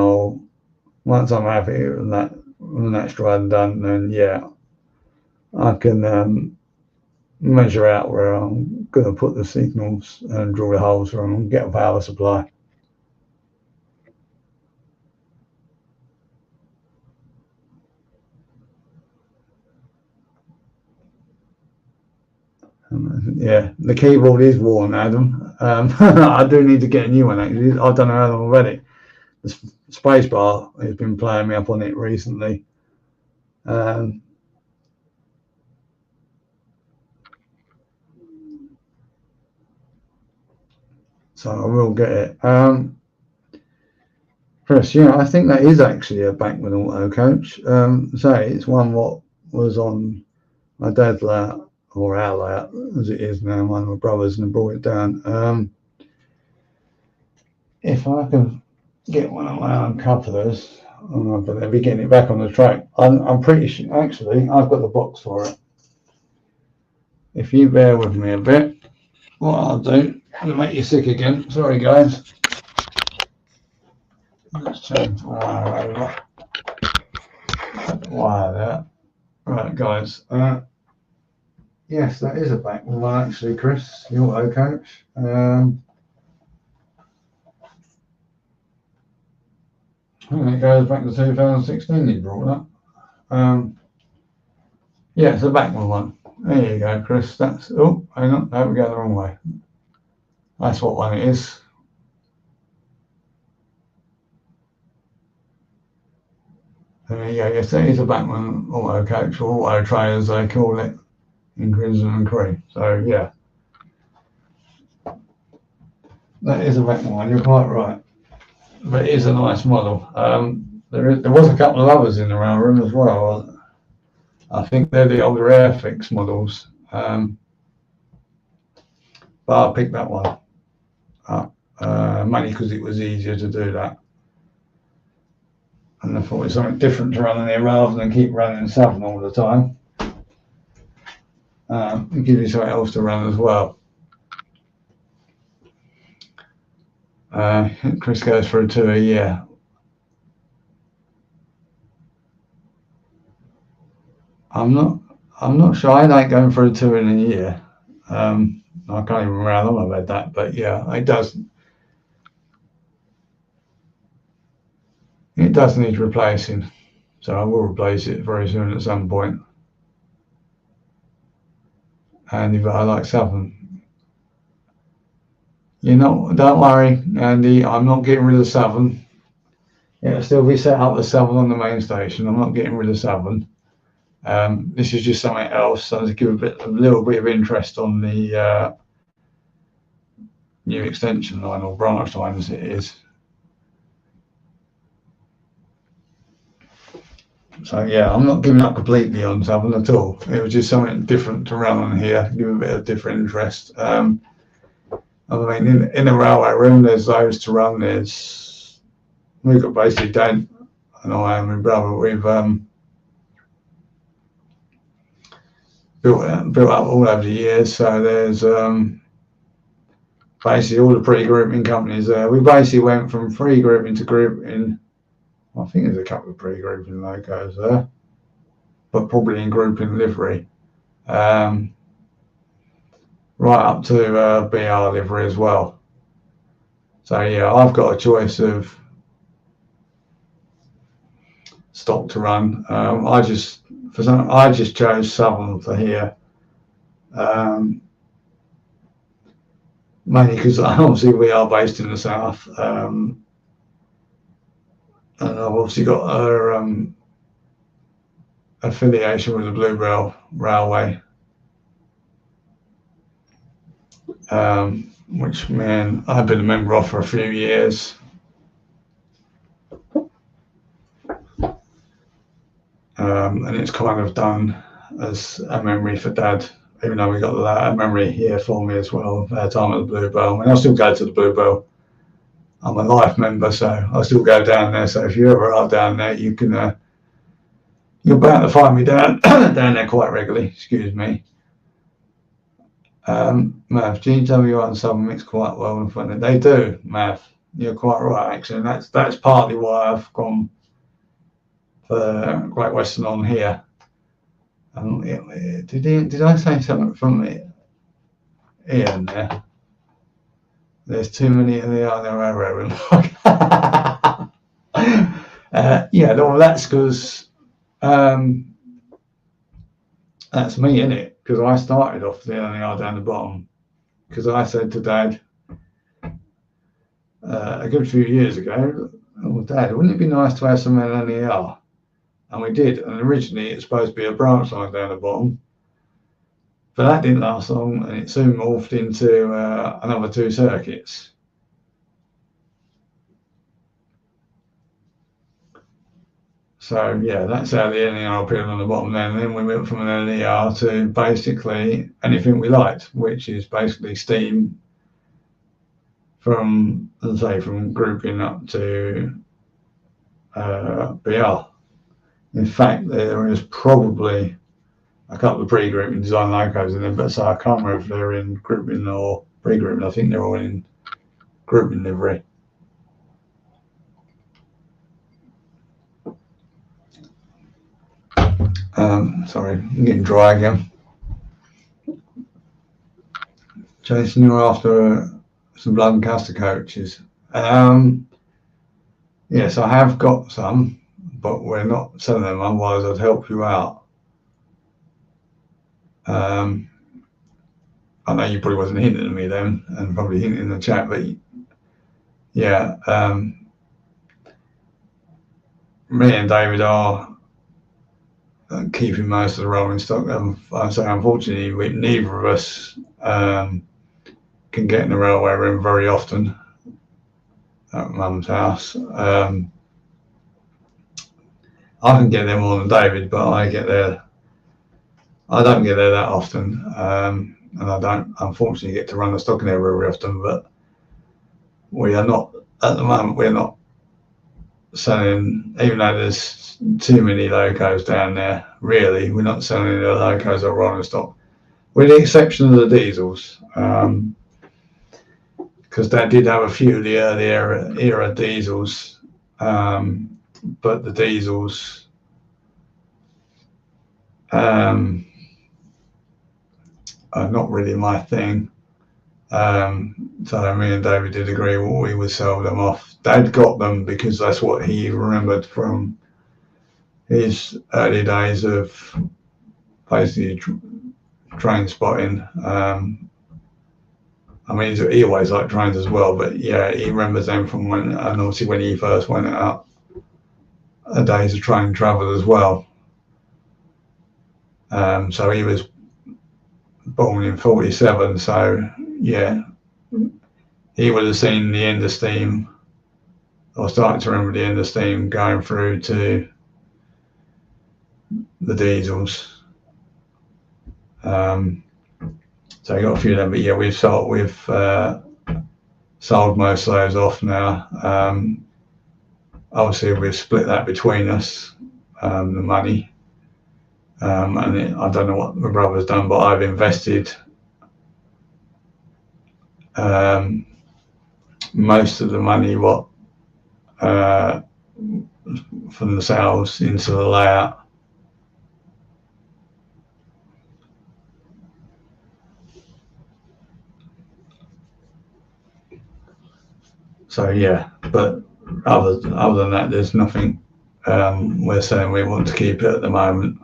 once I'm happy with that, when that's dry and done, then yeah, I can measure out where I'm going to put the signals and drill the holes for them and get a power supply. Yeah, the keyboard is worn, Adam. I do need to get a new one actually. I don't know how long already. The spacebar has been playing me up on it recently. So I will get it. Chris, yeah, I think that is actually a Bachmann auto coach. So it's one what was on my dad's layout, or our layout as it is now, one of my brothers, and brought it down. If I can get one of my own couplers, but they'll be getting it back on the track. I'm pretty sure, actually, I've got the box for it. If you bear with me a bit, what I'll do, I'm going to make you sick again. Sorry, guys. Let's change the wire over. Wire there. Right, guys. Yes, that is a back one actually, Chris, the auto coach. I think it goes back to 2016 you brought up. Yeah, it's a backward one. There you go, Chris. That's, oh, hang on, no, we go the wrong way. That's what one it is. There you go, yes, that is a backward auto coach, or auto train as they call it in Crimson and Cream. So, yeah, that is a backward one, you're quite right. But it is a nice model. There was a couple of others in the rail room as well. I think they're the older Airfix models. But I picked that one up, mainly because it was easier to do that. And I thought it was something different to run in there rather than keep running Southern all the time. And give you something else to run as well. Chris goes for a tour, yeah. I'm not sure. I ain't going for a tour in a year. I can't even remember how long I've had that, but yeah, it does. It does need replacing, so I will replace it very soon at some point. And if I like Southern, don't worry, Andy. I'm not getting rid of Southern. It'll still be set up as Southern on the main station. I'm not getting rid of Southern. This is just something else, so to give a little bit of interest on the new extension line or branch line as it is. So yeah, I'm not giving up completely on Southern at all. It was just something different to run on here, give a bit of different interest. I mean, in the railway room, there's those to run. We've got basically Dad and I and my brother. We've built up all over the years. So there's basically all the pre-grouping companies there. We basically went from free grouping to grouping. I think there's a couple of pre-grouping logos there, but probably in grouping livery. Right up to BR livery as well. So yeah, I've got a choice of stock to run. I just chose Southern for here, mainly because obviously we are based in the south, and I've obviously got a affiliation with the Bluebell Railway, which I've been a member of for a few years. And it's kind of done as a memory for Dad, even though we got a memory here for me as well, our time at the Bluebell. I mean, I still go to the Bluebell. I'm a life member, so I still go down there. So if you ever are down there, you can, you're bound to find me down there quite regularly. Excuse me. Mav, GW and Southern mix quite well in front of it. They do, Mav. You're quite right, actually. And that's partly why I've gone for Great Western on here. Did I say something from Ian there? There's too many in the railway room. Yeah, well, that's because that's me, isn't it? Because I started off the LNR down the bottom. Because I said to Dad a good few years ago, "Oh, Dad, wouldn't it be nice to have some LNR?" And we did. And originally it's supposed to be a branch line down the bottom. But that didn't last long, and it soon morphed into another 2 circuits. So yeah, that's how the LER appeared on the bottom then. And then we went from an LER to basically anything we liked, which is basically steam from grouping up to BR. In fact, there is probably a couple of pre-grouping design logos in there, but so I can't remember if they're in grouping or pre-grouping. I think they're all in grouping livery. Sorry, I'm getting dry again. chasing you after some blood and custard coaches. Yes, I have got some, but we're not selling them, otherwise I'd help you out. I know you probably wasn't hinting at me then, and probably hinting in the chat, but yeah, me and David are keeping most of the rolling stock. I say, unfortunately, neither of us can get in the railway room very often at Mum's house. I can get there more than David, but I don't get there that often, and I don't unfortunately get to run the stock in there very often. But we are not at the moment. We're not selling, even though there's too many locos down there. Really, we're not selling any of the locos or rolling stock, with the exception of the diesels, because Dad did have a few of the earlier era diesels, but the diesels are not really my thing. So me and David did agree we would sell them off. Dad got them because that's what he remembered from his early days of basically train spotting. I mean, he always liked trains as well, but yeah, he remembers them from when, and obviously when he first went out, the days of train travel as well. So he was born in 47, so yeah, he would have seen the end of steam, or starting to remember the end of steam going through to the diesels. So I got a few of them, but yeah, we've sold most of those off now. Obviously, we've split that between us, the money. And I don't know what my brother's done, but I've invested most of the money from the sales into the layout. So yeah, but other than that, there's nothing we're saying we want to keep it at the moment.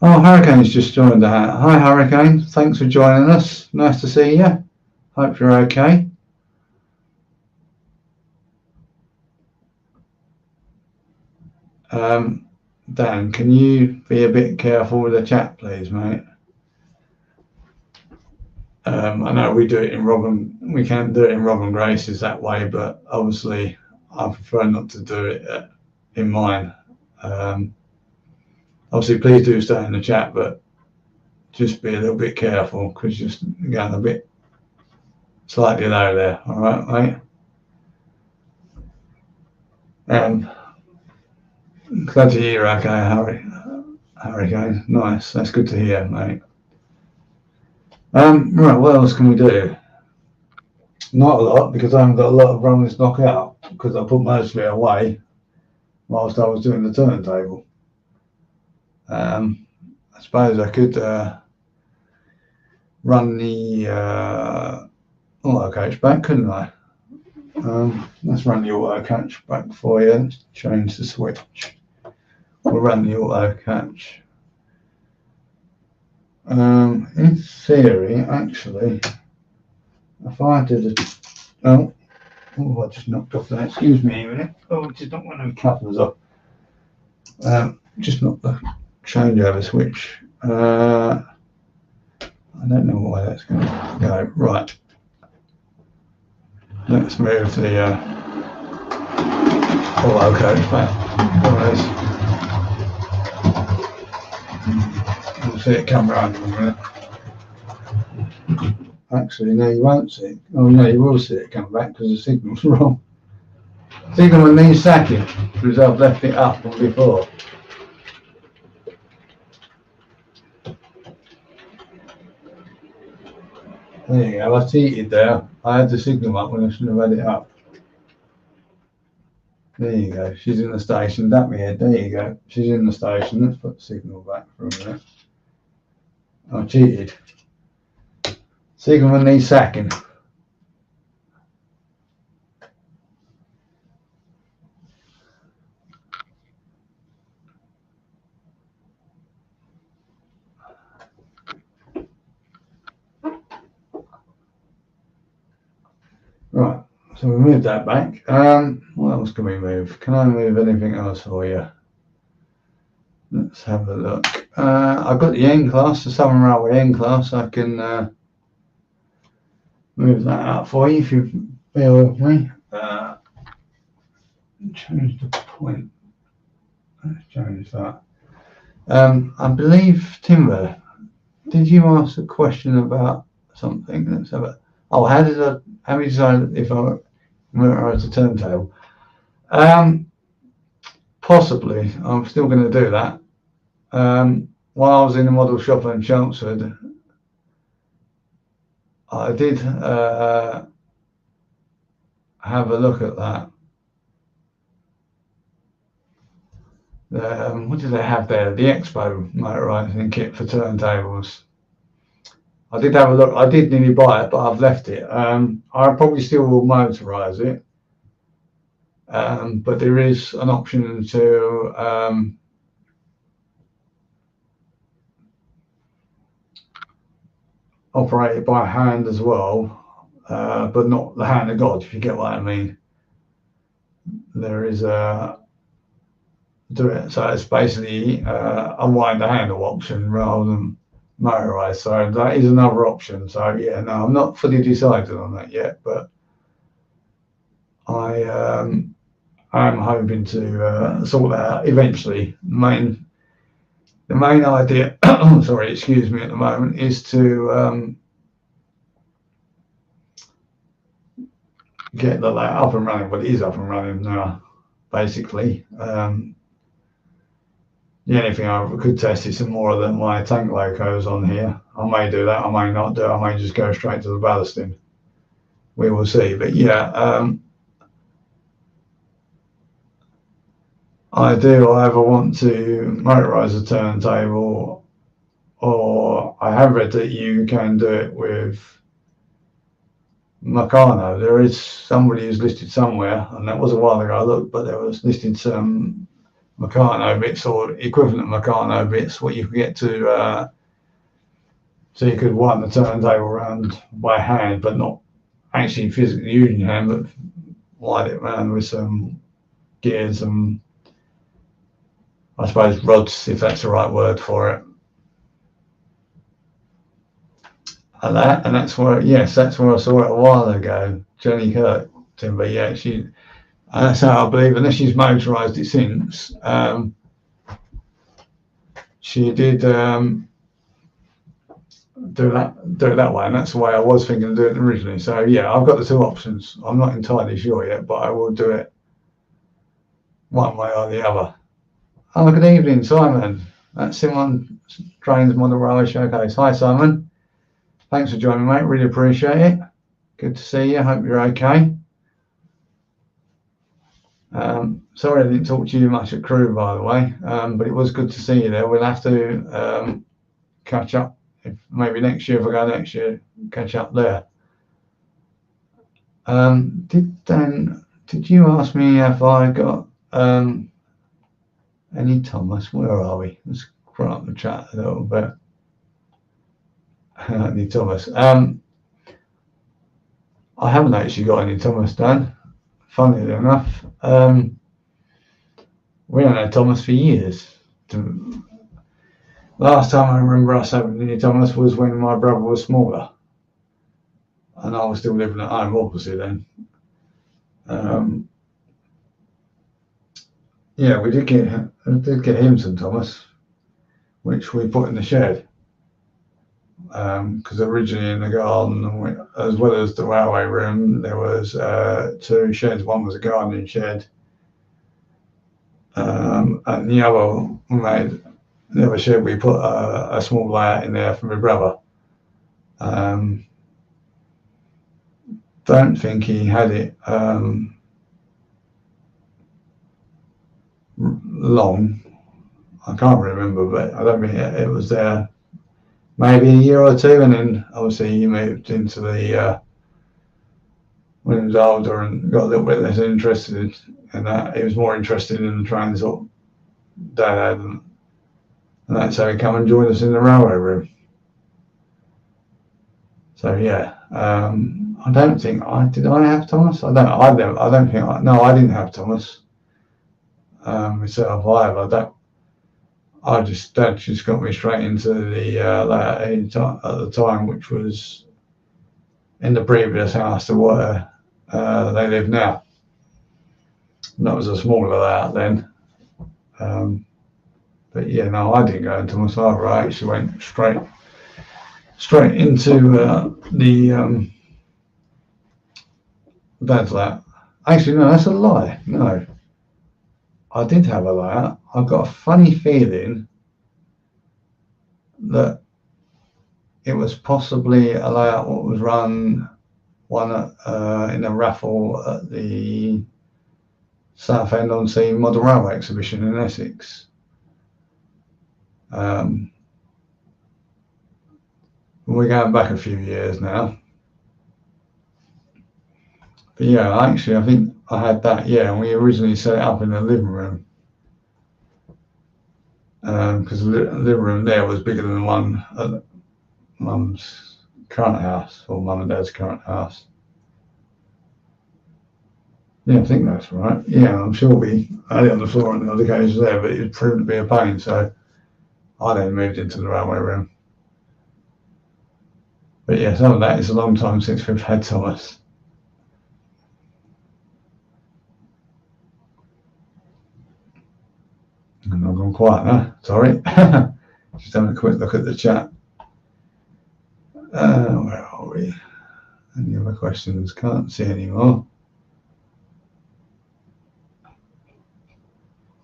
Oh, Hurricane's just joined the house. Hi, Hurricane. Thanks for joining us. Nice to see you. Hope you're okay. Dan, can you be a bit careful with the chat, please, mate? I know we do it in we can't do it in Robin Grace's that way, but obviously I prefer not to do it in mine. Obviously, please do stay in the chat, but just be a little bit careful because you're going a bit slightly low there. All right, mate. Glad to hear. Okay, Hurricane. Nice. That's good to hear, mate. Right. What else can we do? Not a lot, because I haven't got a lot of rolling stock out because I put most of it away whilst I was doing the turntable. I suppose I could run the auto coach back, couldn't I? Let's run the auto catch back for you. Let's change the switch. We'll run the auto catch. In theory, actually, if I did I just knocked off that. Excuse me a minute. Oh, just not one of the couplers off. Just knocked the changeover switch. I don't know why that's going to go. Right. Let's move the auto coach back. We'll see it come round in a minute. Actually, no, you won't see it. Oh, no, you will see it come back because the signal's wrong. Signal needs sacking because I've left it up from before. There you go, I cheated there. I had the signal up when I shouldn't have had it up. There you go, she's in the station. That me head, there you go. She's in the station. Let's put the signal back for a minute. I cheated. Siegmund needs sacking. Right, so we moved that back. What else can we move? Can I move anything else for you? Let's have a look. I've got the N class, the Southern Railway N class. I can move that out for you if you bear with me. Change the point. Let's change that. I believe, Timber, did you ask a question about something? Let's have it. Oh, how we decide if I motorise the turntable? Possibly. I'm still going to do that. While I was in the model shop in Chelmsford, I did have a look at that. What did they have there? The Expo motorising kit for turntables. I did have a look. I did nearly buy it, but I've left it. I probably still will motorise it. But there is an option to operate it by hand as well, but not the hand of God, if you get what I mean. There is a do it, so it's basically unwind the handle option rather than motorise. So that is another option. So yeah, no, I'm not fully decided on that yet, but I am hoping to sort that out eventually. The main idea, sorry, excuse me, at the moment is to get the layout up and running. Well, it is up and running now, basically. The only thing I could test is some more of my tank locos on here. I may do that, I may not do it, I may just go straight to the ballasting. We will see. But yeah, I do either want to motorise a turntable, or I have read that you can do it with Meccano. There is somebody who's listed somewhere, and that was a while ago I looked, but there was listed some Meccano bits or equivalent Meccano bits, what you could get to, so you could wind the turntable around by hand, but not actually physically using your hand, but wind it around with some gears and, I suppose, rods, if that's the right word for it. And that's where, yes, that's where I saw it a while ago. Jenny Kirk, Timber, yeah, that's how I believe, unless she's motorised it since. She did do it that way, and that's the way I was thinking of doing it originally. So yeah, I've got the two options. I'm not entirely sure yet, but I will do it one way or the other. Oh, good evening, Simon. That's Simon Trains Model Railway Showcase. Hi, Simon. Thanks for joining, mate. Really appreciate it. Good to see you. Hope you're okay. Sorry I didn't talk to you much at Crew, by the way, but it was good to see you there. We'll have to catch up, maybe next year, if I go next year, catch up there. Did you ask me if I got any Thomas? Where are we? Let's crawl up the chat a little bit. Any Thomas? I haven't actually got any Thomas done. Funnily enough, we haven't had Thomas for years. Last time I remember us having any Thomas was when my brother was smaller, and I was still living at home, obviously then. Yeah, we did get him some Thomas, which we put in the shed. Because originally in the garden, as well as the railway room, there was two sheds. One was a gardening shed, and the other shed we put a small layout in there for my brother. Don't think he had it long. I can't remember, but I don't think it was there maybe a year or two, and then obviously he moved into the when he was older and got a little bit less interested in that. He was more interested in the transport Dad had, and that's how he come and joined us in the railway room. So yeah, I don't think did. I have Thomas. I don't think. No, I didn't have Thomas. Myself either. I don't. Dad just got me straight into the layout at the time, which was in the previous house to where they live now. And that was a smaller layout then. But yeah, no, I didn't go into Thomas either. I actually went straight into the Dad's layout. Actually, no, that's a lie. No, I did have a layout. I've got a funny feeling that it was possibly a layout what was run in a raffle at the Southend-on-Sea Model Railway exhibition in Essex. We're going back a few years now. But yeah, actually, I think I had that, yeah, and we originally set it up in the living room. Because the living room there was bigger than the one at Mum's current house, or Mum and Dad's current house. Yeah, I think that's right. Yeah, I'm sure we had it on the floor on the other occasions there, but it proved to be a pain, so I then moved into the railway room. But yeah, some of that is a long time since we've had Thomas. And I've gone quiet now, sorry. Just having a quick look at the chat. Where are we? Any other questions? Can't see any more.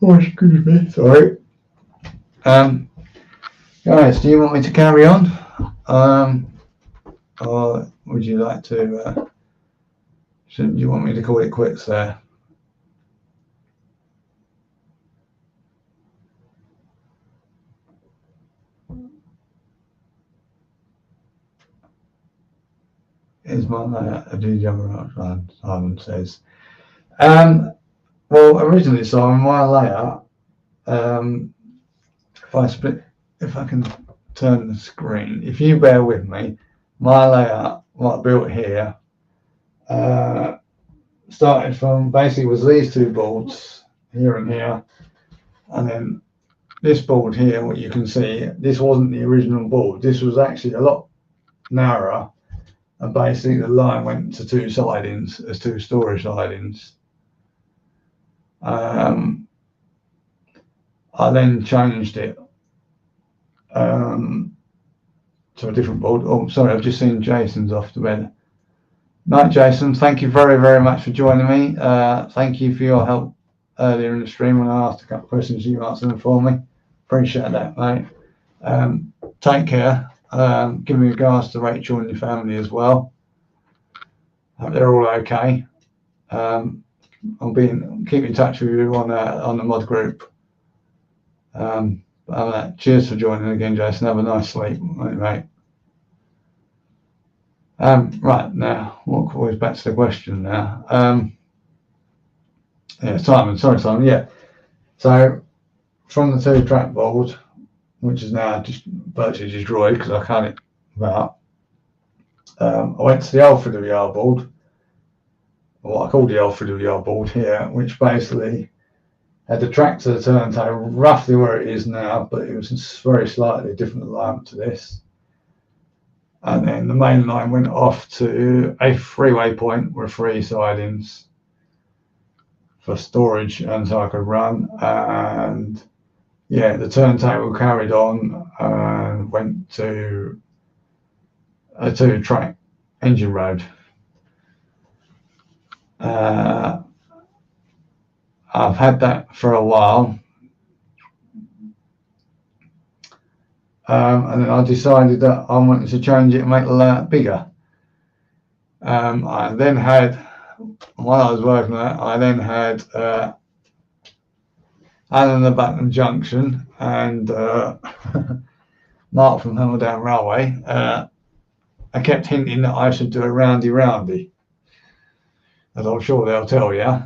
Oh, excuse me, sorry. Guys, do you want me to carry on? Or would you like to, do you want me to call it quits there? Is my layout a DJ Simon says. Well, originally, Simon, my layout, if I can turn the screen, if you bear with me, my layout, what I built here, started from basically was these two boards here and here, and then this board here, what you can see, this wasn't the original board. This was actually a lot narrower, and basically the line went to two sidings as two storage sidings. I then changed it to a different board. Oh, sorry, I've just seen Jason's off to bed. Night, Jason. Thank you very, very much for joining me. Thank you for your help earlier in the stream when I asked a couple of questions. You answered them for me. Appreciate that, mate. Take care. Give me regards to Rachel and your family as well. Hope they're all okay. I'll keep in touch with you on the mod group. Cheers for joining again, Jason. Have a nice sleep, mate. Right now, we'll always back to the question now. Yeah, Simon. Sorry, Simon. Yeah. So from the two-track board, which is now just virtually destroyed because I cut it about, I went to the Alfred of Yard board, or what I call the Alfred of Yard board here, which basically had the track to the turntable roughly where it is now, but it was very slightly different alignment to this. And then the main line went off to a freeway point with three sidings for storage, and so I could run. And yeah, the turntable carried on and went to a two-track engine road. I've had that for a while, and then I decided that I wanted to change it and make the layout bigger. I then had, while I was working on that, I then had Allen and Button Junction and Mark from Hamildown Railway, I kept hinting that I should do a roundy, as I'm sure they'll tell you.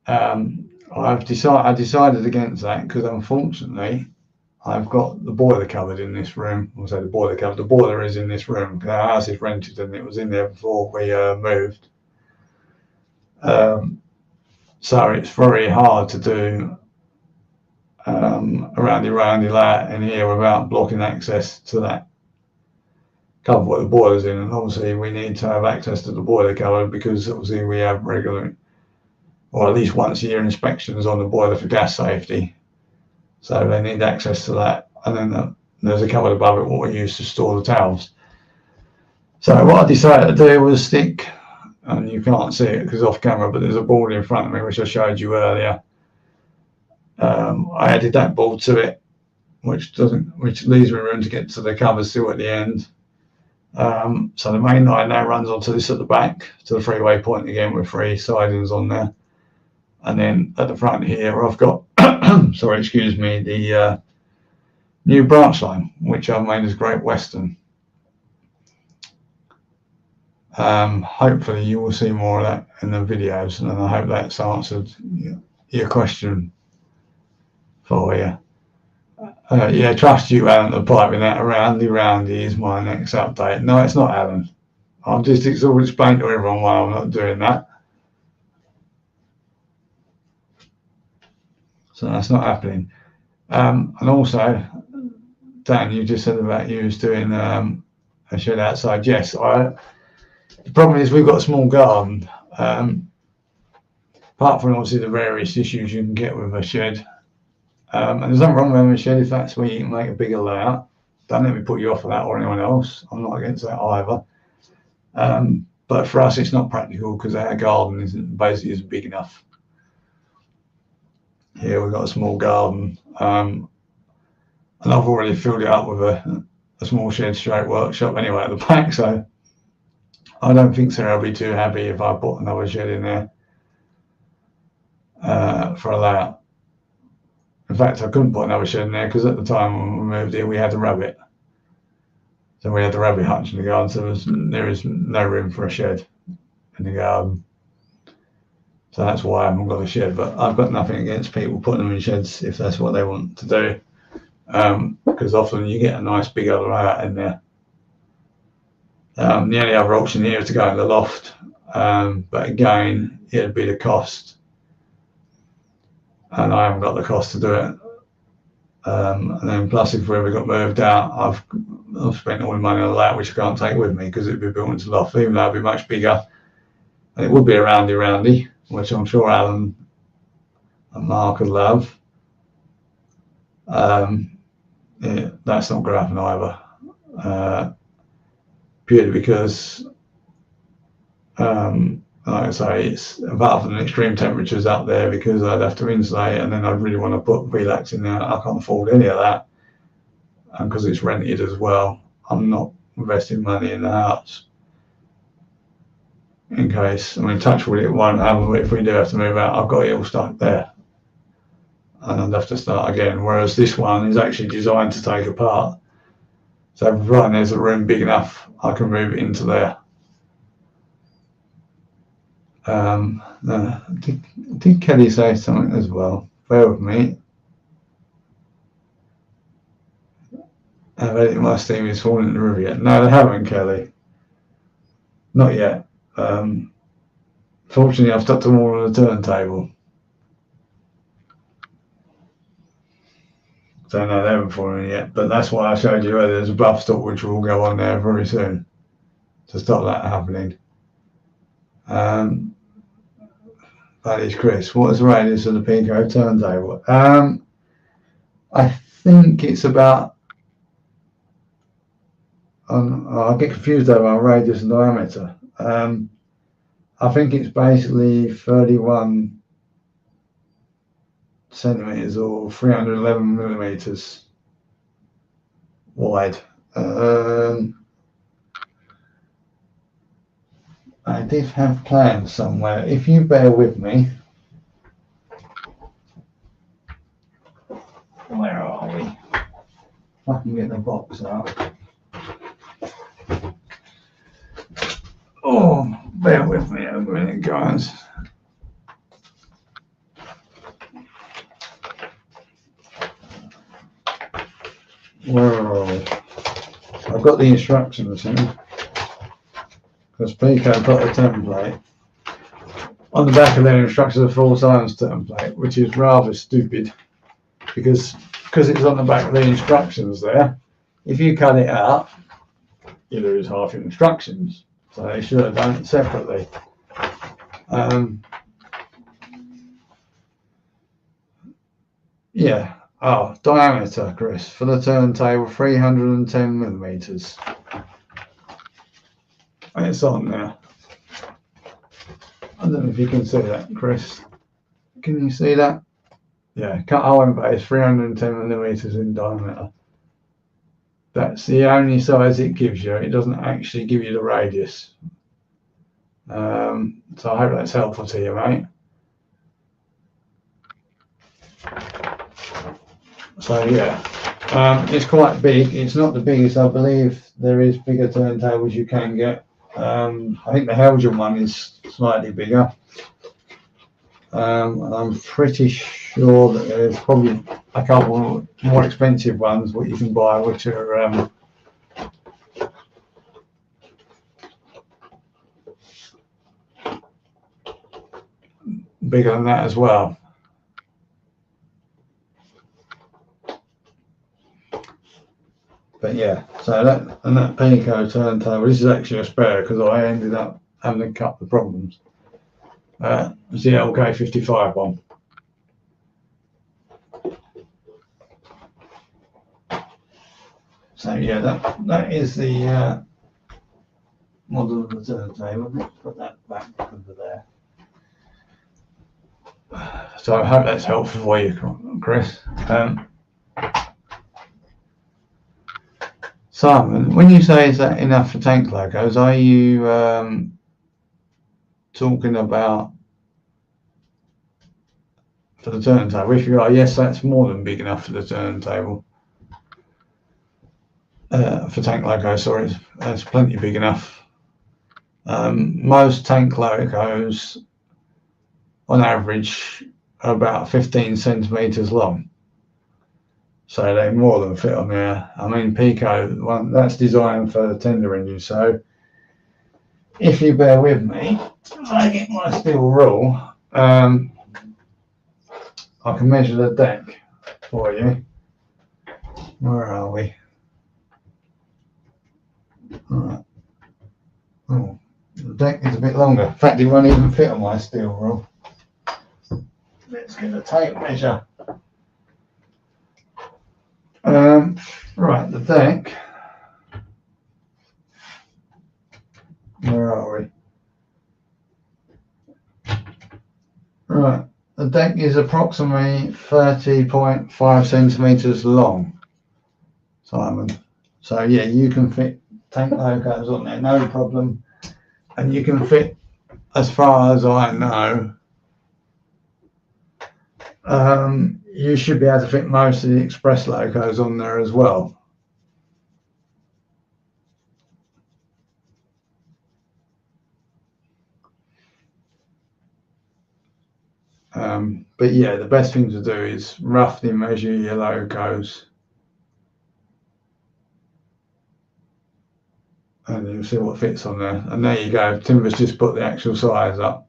I decided against that because unfortunately I've got the boiler covered in this room. I'll say the boiler covered. The boiler is in this room. Our house is rented and it was in there before we moved. So it's very hard to do a roundy layout in here without blocking access to that cover what the boiler's in. And obviously we need to have access to the boiler cover because obviously we have regular, or at least once a year, inspections on the boiler for gas safety. So they need access to that. And then there's a cupboard above it, what we use to store the towels. So what I decided to do was stick, and you can't see it because it's off camera, but there's a board in front of me, which I showed you earlier. I added that board to it, which leaves me room to get to the cover still at the end. So the main line now runs onto this at the back, to the freeway point again with 3 sidings on there. And then at the front here, I've got, sorry, excuse me, the new branch line, which I've made as Great Western. Hopefully you will see more of that in the videos, and I hope that's answered your question for you. Yeah, trust you, Alan, to piping that roundy is my next update. No, it's not, Alan. I'll just explain to everyone why I'm not doing that. So that's not happening. And also, Dan, you just said about you was doing a shed outside. Yes, the problem is we've got a small garden. Apart from obviously the various issues you can get with a shed. And there's nothing wrong with having a shed if that's where you can make a bigger layout. Don't let me put you off of that or anyone else. I'm not against that either. But for us, it's not practical because our garden isn't big enough. Here we've got a small garden, and I've already filled it up with a small shed straight workshop anyway at the back. So I don't think Sarah will be too happy if I put another shed in there for a layout. In fact, I couldn't put another shed in there because at the time when we moved here, we had a rabbit. So we had the rabbit hutch in the garden, so there is no room for a shed in the garden. So that's why I haven't got a shed. But I've got nothing against people putting them in sheds if that's what they want to do, because often you get a nice big other layout in there. The only other option here is to go in the loft, but again, it'd be the cost. And I haven't got the cost to do it. And then plus, if we ever got moved out, I've spent all the money on that, which I can't take with me because it'd be built into the loft, even though it'd be much bigger. And it would be a roundy, which I'm sure Alan and Mark would love. Yeah, that's not going to happen either. Purely because, like I say, it's apart from the extreme temperatures up there, because I'd have to insulate, and then I'd really want to put relax in there. I can't afford any of that, and because it's rented as well, I'm not investing money in the house. In case, I mean, touch wood, it won't happen, but if we do have to move out, I've got it all stuck there, and I'd have to start again. Whereas this one is actually designed to take apart. So providing there's a room big enough, I can move it into there. Did Kelly say something as well? Bear with me. Have any of my steam is falling in the river yet? No, they haven't, Kelly. Not yet. Fortunately, I've stuck them all on the turntable. So no, they haven't fallen yet. But that's why I showed you earlier. There's a buff stop which will go on there very soon to stop that happening. That is Chris. What is the radius of the Pico turntable? I think it's about. I get confused over radius and diameter. I think it's basically 31 centimeters or 311 millimeters wide. I did have plans somewhere. If you bear with me, where are we? If I can get the box out. Oh, bear with me a minute, guys. Whoa. I've got the instructions here. Because Pico put a template on the back of their instructions, a full science template, which is rather stupid because it's on the back of the instructions there. If you cut it out, you lose half your instructions. So they should have done it separately. Yeah. Oh, diameter, Chris, for the turntable, 310 millimeters. It's on there. I don't know if you can see that, Chris. Can you see that? Yeah, cut hole and base, 310 millimeters in diameter. That's the only size it gives you. It doesn't actually give you the radius. So I hope that's helpful to you, mate. So yeah, it's quite big. It's not the biggest. I believe there is bigger turntables you can get. I think the Helgian one is slightly bigger. I'm pretty sure that there's probably a couple more expensive ones what you can buy, which are bigger than that as well. But yeah, so that Pico turntable, this is actually a spare because I ended up having to cut the problems. It's the LK55 one. So yeah, that is the model of the turntable. Let's put that back over there. So I hope that's helpful for you, Chris. Simon, when you say is that enough for tank logos, are you talking about for the turntable? If you are, yes, that's more than big enough for the turntable. For tank logo, sorry, that's plenty big enough. Most tank logos, on average, are about 15 centimeters long. So they more than fit on there. I mean, Pico, that's designed for the tender engine. So if you bear with me, if I get my steel rule, I can measure the deck for you. Where are we? All right. Oh, the deck is a bit longer. In fact, it won't even fit on my steel rule. Let's get a tape measure. Right, the deck. Where are we? Right, the deck is approximately 30.5 centimeters long, Simon. So yeah, you can fit tank logos on there, no problem. And you can fit, as far as I know, you should be able to fit most of the express logos on there as well. But yeah, the best thing to do is roughly measure your logos, and you'll see what fits on there. And there you go. Timber's just put the actual size up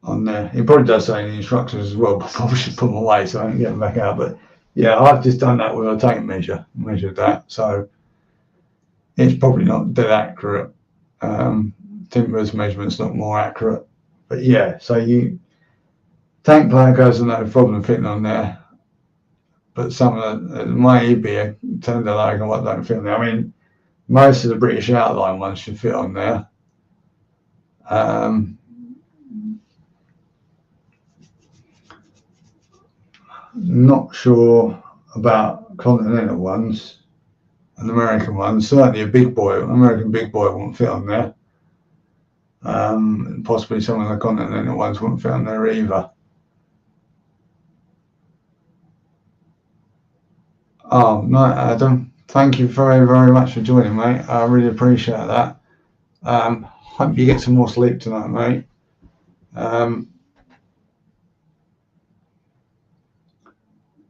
on there. He probably does say in the instructions as well, but I probably should put them away so I can get them back out. But yeah, I've just done that with a tape measure, measured that. So it's probably not that accurate. Timber's measurement's not more accurate. But yeah, so tank logos are no problem fitting on there. But some of the, it might be a tender logo what don't fit on there. I mean, most of the British outline ones should fit on there. Not sure about continental ones and American ones. Certainly a big boy, American big boy won't fit on there. Possibly some of the continental ones won't fit on there either. Oh, no, Adam. Thank you very, very much for joining, mate. I really appreciate that. Hope you get some more sleep tonight, mate.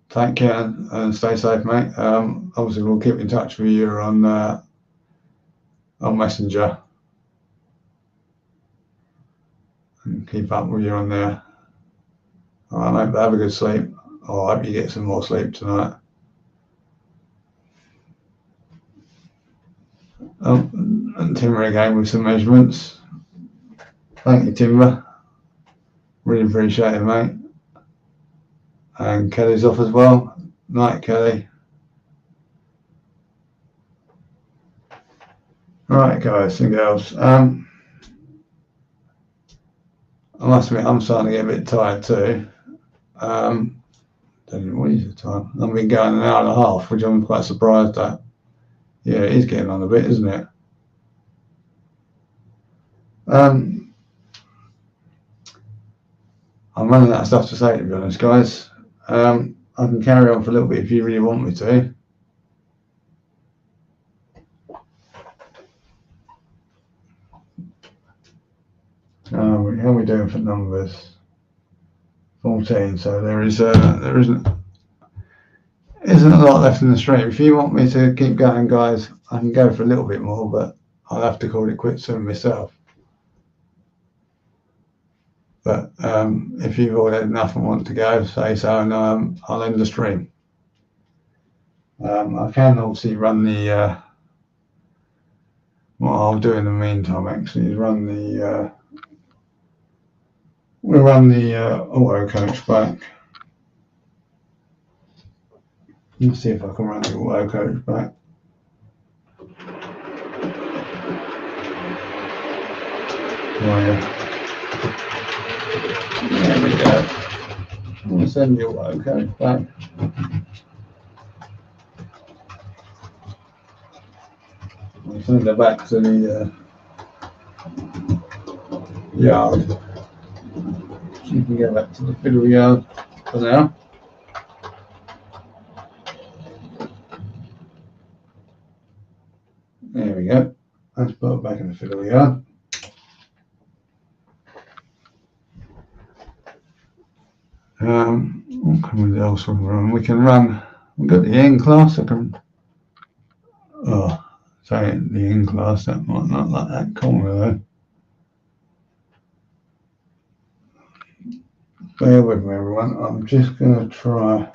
Take care and stay safe, mate. Obviously, we'll keep in touch with you on Messenger and keep up with you on there. All right, mate. Have a good sleep. I hope you get some more sleep tonight. And Timber again with some measurements. Thank you, Timber. Really appreciate it, mate. And Kelly's off as well. Night, Kelly. Right, guys and girls. I must admit, I'm starting to get a bit tired too. Don't know what is the time. I've been going an hour and a half, which I'm quite surprised at. Yeah, it is getting on a bit, isn't it? I'm running out of stuff to say, to be honest, guys. I can carry on for a little bit if you really want me to. How are we doing for numbers? 14. So there isn't a lot left in the stream. If you want me to keep going, guys, I can go for a little bit more, but I'll have to call it quits soon myself. But if you've all had enough and want to go, say so, and I'll end the stream. I can obviously run the. What I'll do in the meantime, actually, is run the. We'll run the auto coach back. Let's see if I can run the auto coach back. Oh yeah. There we go. We'll send the auto coach back. We'll send it back to the yard. So you can go back to the fiddle yard for now. There we go. Let's put it back in the fiddle yard. What can we else run? We can run. We've got the N class. I can. Oh, sorry, the N class. That might not like that corner though. Bear with me, everyone. I'm just going to try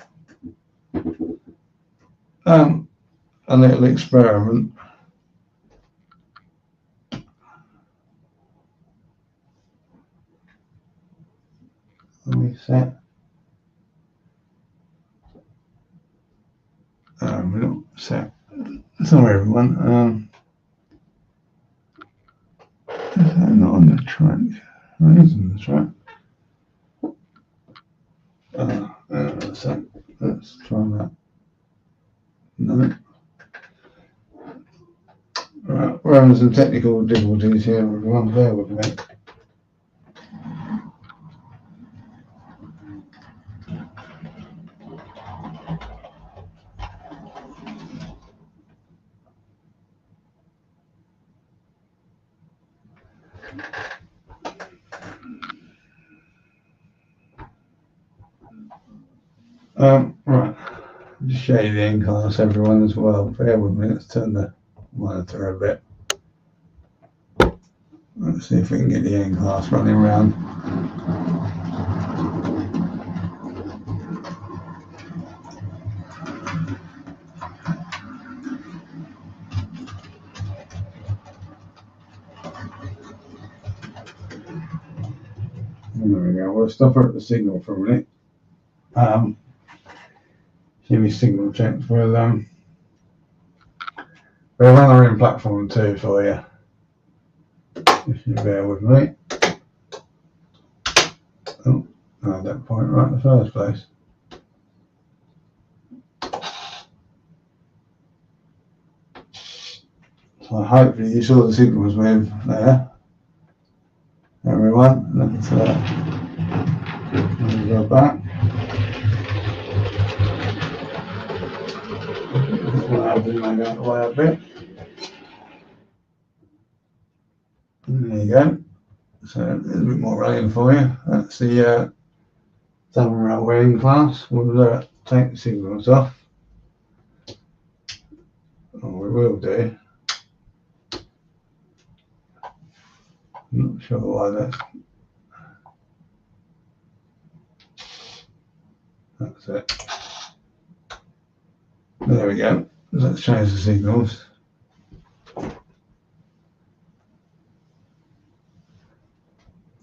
a little experiment. Let me set. We're not set. Sorry, everyone. Is that not on the track? That is on the track. Let's try that. No. Right, we're having some technical difficulties here, everyone. Bear with me. Right, just show you the N class, everyone, as well. Bear with me. Let's turn the monitor a bit. Let's see if we can get the N class running around. There we go. We'll stop her at the signal for a minute. Give me signal checks. We'll run our in platform 2 for you. If you bear with me. Oh, I had that point right in the first place. So hopefully you saw the signals move there. Everyone, let's go back. what happens when I go away a bit. And there you go. So a little bit more rain for you. That's the double rail wearing class. We'll take the signals off. Oh, we will do. I'm not sure why that's it. There we go. Let's change the signals.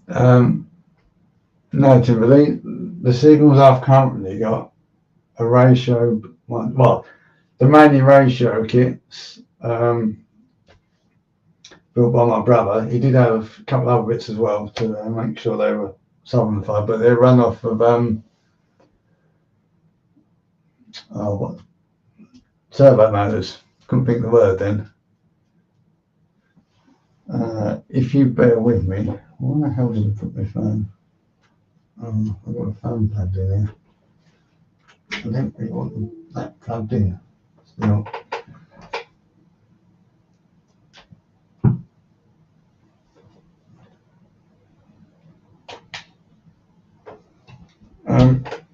No, Timberley, the signals I've currently got a ratio one. Well, the mainly ratio kits built by my brother. He did have a couple of other bits as well to make sure they were solidified, but they're run off of what? Servo motors. Couldn't think of the word then. If you bear with me, where the hell did I put my phone? I've got a phone plugged in here. I don't really want that plugged in. Still.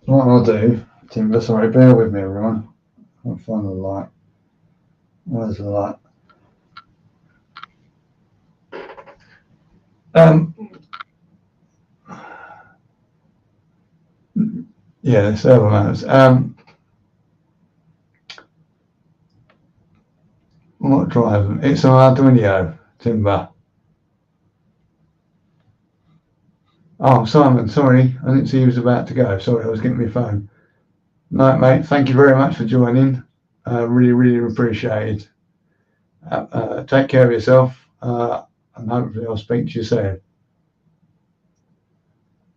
What I'll do, Timber, sorry, bear with me everyone. I'll find the light. Where's the light? Yeah, the servo motors. What drive? It's an Arduino, Timber. Oh, Simon, sorry. I didn't see he was about to go. Sorry, I was getting my phone. Night, mate. Thank you very much for joining. Really, really appreciate it. Take care of yourself, and hopefully I'll speak to you soon.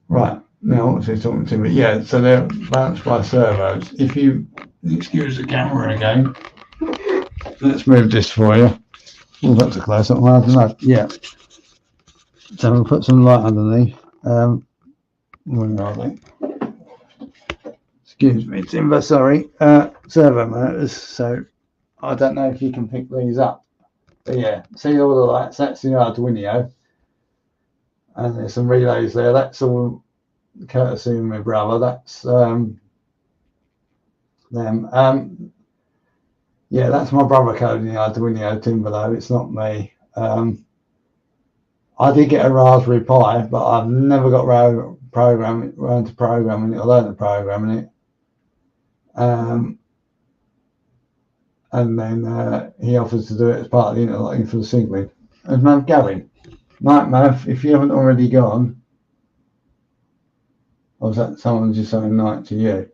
Right, now what's he talking to me? Yeah, so they're balanced by servos. If you excuse the camera again, let's move this for you. Oh, that's a close up. I don't know. Yeah. So we'll put some light underneath. Where are they? Excuse me, Timber, sorry. Servo motors. So I don't know if you can pick these up. But yeah, see all the lights, that's the Arduino. And there's some relays there. That's all courtesy of my brother. That's them. Yeah, that's my brother coding the Arduino, Timber, though. It's not me. I did get a Raspberry Pi, but I've never got around to programming it. I learned to programming it. And then he offers to do it as part of the interlocking for the signaling. There's Mav going. Night, Mav, if you haven't already gone. Or was that someone just saying night to you?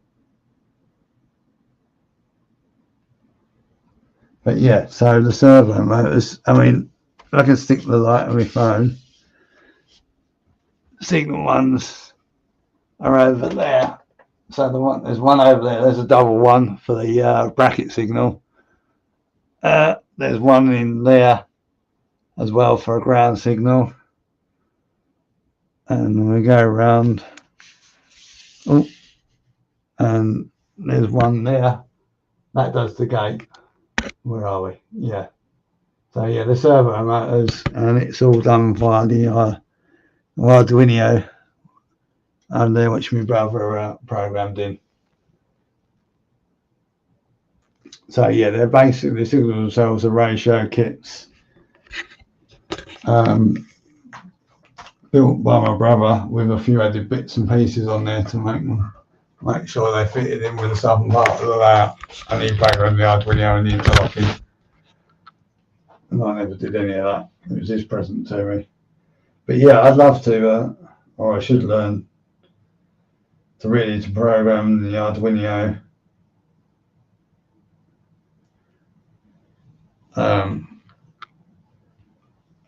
But yeah, so the servo motors, I mean, I can stick the light on my phone. Signal ones are over there. So there's one over there. There's a double one for the bracket signal. There's one in there as well for a ground signal. And we go around. Oh, and there's one there. That does the gate. Where are we? Yeah. So yeah, the servo motors, and it's all done via the Arduino, and there which my brother programmed in. So yeah, they're basically signal themselves are ratio kits built by my brother with a few added bits and pieces on there to make sure they fitted in with the southern part of the layout, and he programmed the Arduino and the interlocking. And I never did any of that. It was his present to me. But yeah, I'd love to, or I should learn to program the Arduino.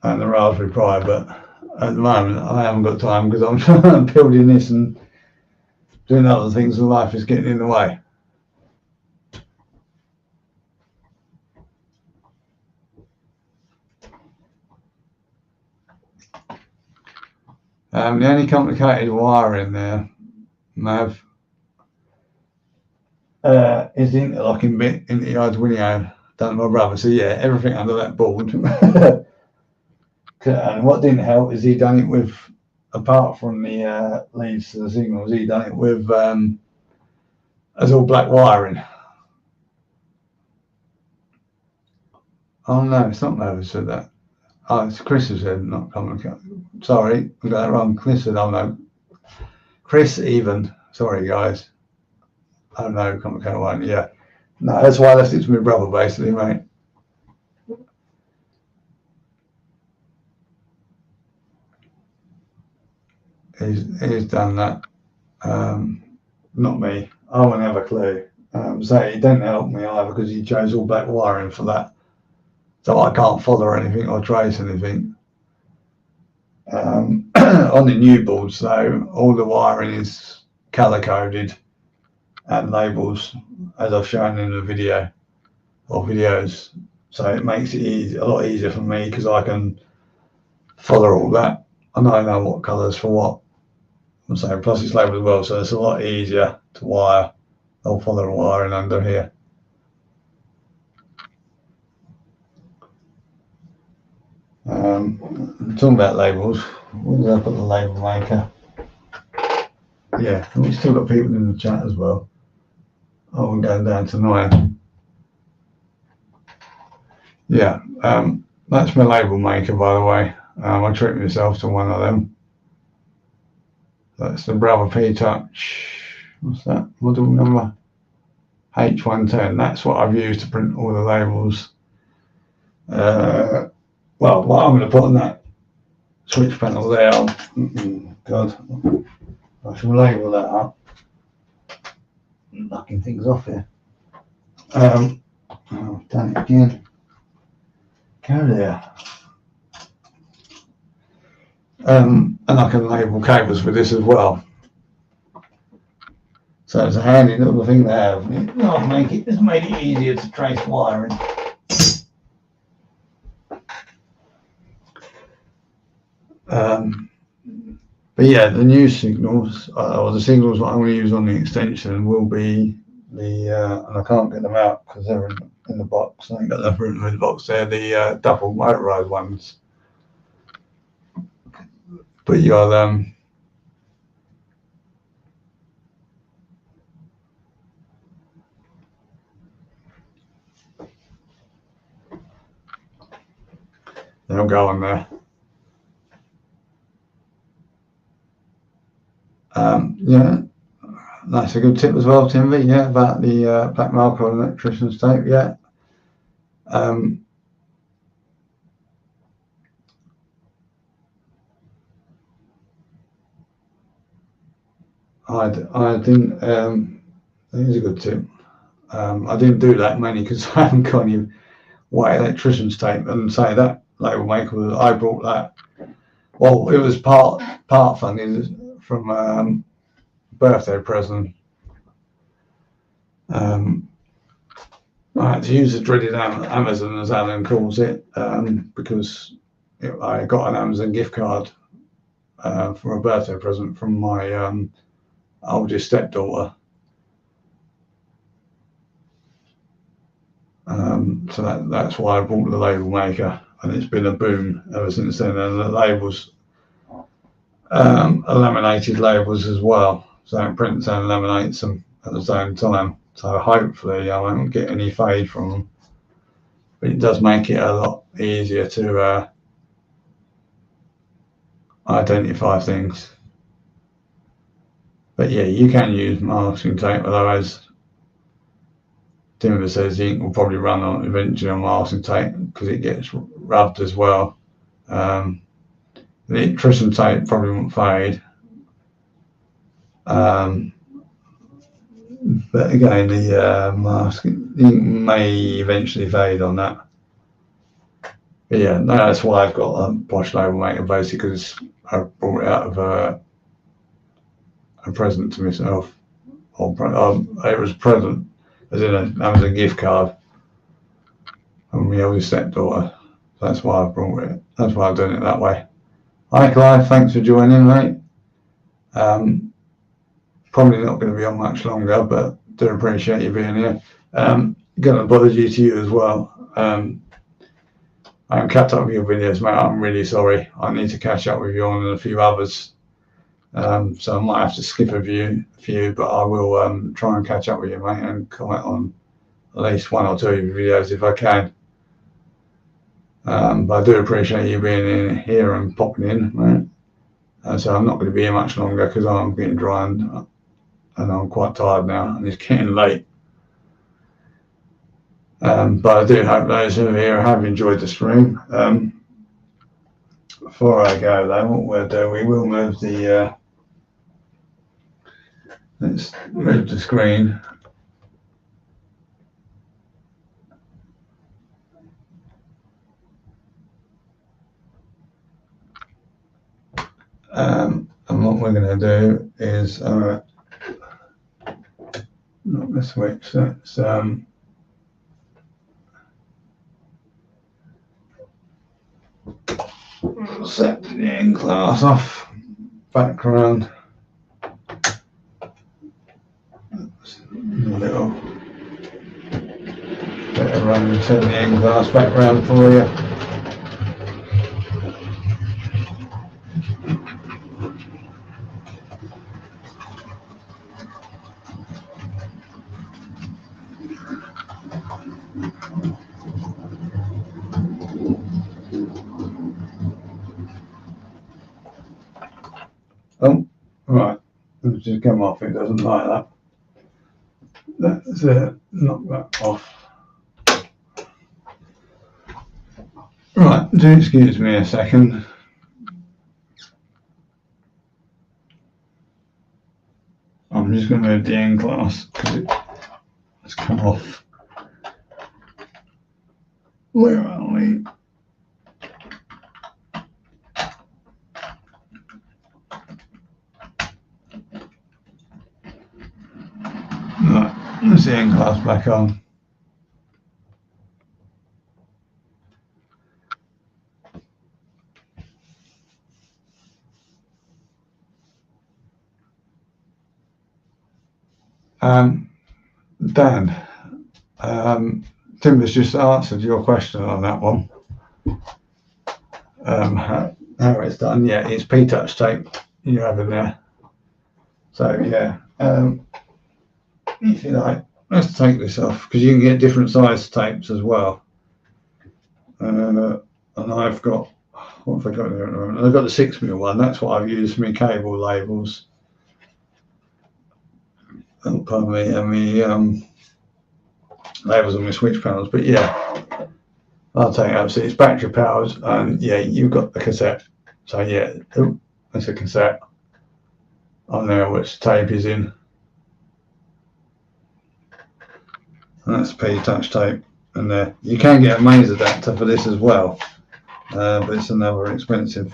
And the Raspberry Pi, but at the moment I haven't got time because I'm building this and doing other things, and life is getting in the way. The only complicated wiring there, Mav, is the interlocking bit into the Arduino done by my brother. So yeah, everything under that board. And what didn't help is he done it with, apart from the leads to the signals, he done it with as all black wiring. Oh no, it's not Mo who said that. Oh, it's Chris who said not common. Sorry, I got that wrong. Chris said, oh no. Chris even. Sorry guys. Oh no, complicated one. Yeah. No, that's why I left it to my brother basically, mate. He's done that. Not me. I wouldn't have a clue. So he didn't help me either because he chose all black wiring for that. So I can't follow anything or trace anything. On the new boards though, all the wiring is color coded and labels as I've shown in the video or videos. So it makes it a lot easier for me because I can follow all that and I know what colours for what. I'm saying plus it's labelled as well, so it's a lot easier to wire. I'll follow the wiring under here. Talking about labels, what did I put the label maker? Yeah, we've still got people in the chat as well. Oh, we're going down to 9. Yeah, that's my label maker, by the way. I treat myself to one of them. That's the Brother P Touch. What's that? Model number H110. That's what I've used to print all the labels. Well, what I'm going to put on that switch panel there, God, I shall label that up. Knocking things off here. Oh, done it again. Go there. And I can label cables with this as well. So it's a handy little thing to have. It's made it easier to trace wiring. But yeah, the new signals, or the signals that I'm going to use on the extension will be the, and I can't get them out because they're in the box. I ain't got them in the box. They're the double motorized ones. But you'll they'll go on there. Yeah, that's a good tip as well, Timothy. Yeah, about the black marker on electrician's tape. Yeah. I didn't. That is a good tip. I didn't do that mainly because I haven't got any white electrician's tape, and say that label maker. I brought that. Well, it was part funded from a birthday present. I had to use the dreaded Amazon, as Alan calls it, because I got an Amazon gift card for a birthday present from my oldest stepdaughter. So that's why I bought the label maker, and it's been a boom ever since then. And the labels are laminated labels as well, so it prints and laminates them at the same time. So hopefully I won't get any fade from them, but it does make it a lot easier to identify things. But yeah, you can use masking tape, although as Timothy says, the ink will probably run on eventually on masking tape because it gets rubbed as well. The electrician tape probably won't fade. But again, the masking ink may eventually fade on that. But yeah, no, that's why I've got a Bosch label maker, basically, because I brought it out of a present to myself. Or it was a present, as in an Amazon gift card from my oldest stepdaughter. So that's why I brought it. That's why I've done it that way. Hi Clive, thanks for joining, mate. Probably not going to be on much longer, but do appreciate you being here. Got an apology to you as well. I haven't kept up with your videos, mate. I'm really sorry. I need to catch up with you on and a few others. So I might have to skip a few, but I will try and catch up with you, mate, and comment on at least one or two of your videos if I can. But I do appreciate you being in here and popping in, mate. So I'm not going to be here much longer because I'm getting dry and I'm quite tired now and it's getting late. But I do hope those who are here have enjoyed the stream. Before I go though, what we'll do, we will move the let's move the screen. And what we're going to do is not the switch, let's set the in class off, background, a little bit of run, set the in class background for you. Oh, right, let's just come off, it doesn't like that. That's it, knock that off. Right, do excuse me a second. I'm just going to move the end class because it's come off. Where are we? Right, let's the end class back on. Dan, Timber's just answered your question on that one. How it's done, yeah, it's P-touch tape you have in there. So yeah, if you like, let's take this off because you can get different size tapes as well. And I've got, what have I got there at the moment? I've got the 6mm one. That's what I've used for my cable labels. Oh, pardon me, and my labels on my switch panels. But yeah, I'll take it up. So it's battery powered, and yeah, you've got the cassette. So yeah, that's a cassette on there which tape is in. And that's P-touch tape. And there, you can get a mains adapter for this as well, but it's another expensive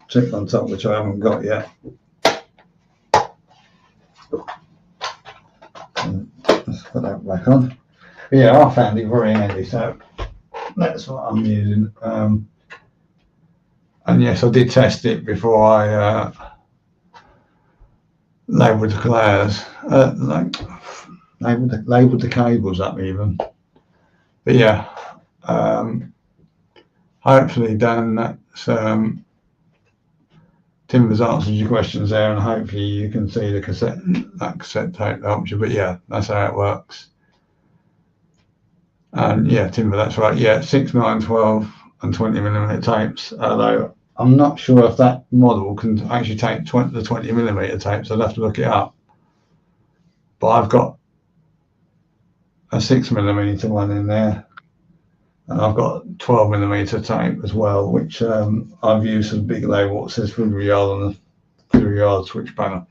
chip on top which I haven't got yet. Let's put that back on. But yeah, I found it very handy, so that's what I'm using. And yes, I did test it before I labelled the layers, labelled the cables up even. But yeah, hopefully Dan, that's Timber's answered your questions there, and hopefully you can see the cassette, that cassette tape helps you. But yeah, that's how it works. And yeah, Timber, that's right. Yeah, 6mm, 12 and 20mm tapes. Although I'm not sure if that model can actually take the 20mm tapes. I'd have to look it up. But I've got a 6mm one in there, and I've got 12mm tape as well, which I've used as a big label that says 3 yard on the 3 yard switch panel.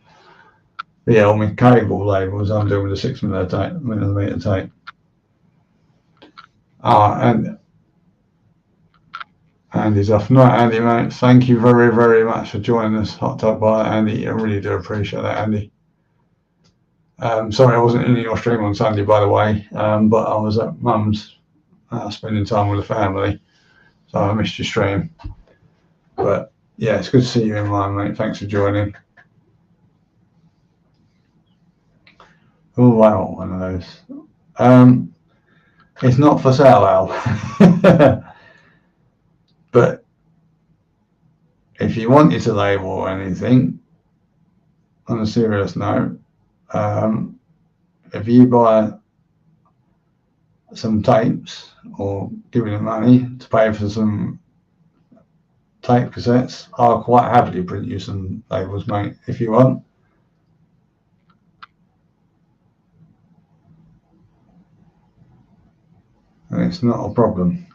But yeah, on my cable labels, I'm doing with the 6mm tape. And Andy's off. No, Andy, mate, thank you very, very much for joining us. Hot Tub by Andy. I really do appreciate that, Andy. Sorry I wasn't in your stream on Sunday, by the way, but I was at Mum's spending time with the family, so I missed your stream. But yeah, it's good to see you in mine, mate. Thanks for joining. Oh, I want one of those. It's not for sale, Al. But if you wanted to label anything, on a serious note, if you buy some tapes or give me the money to pay for some tape cassettes, I'll quite happily print you some labels, mate, if you want. And it's not a problem.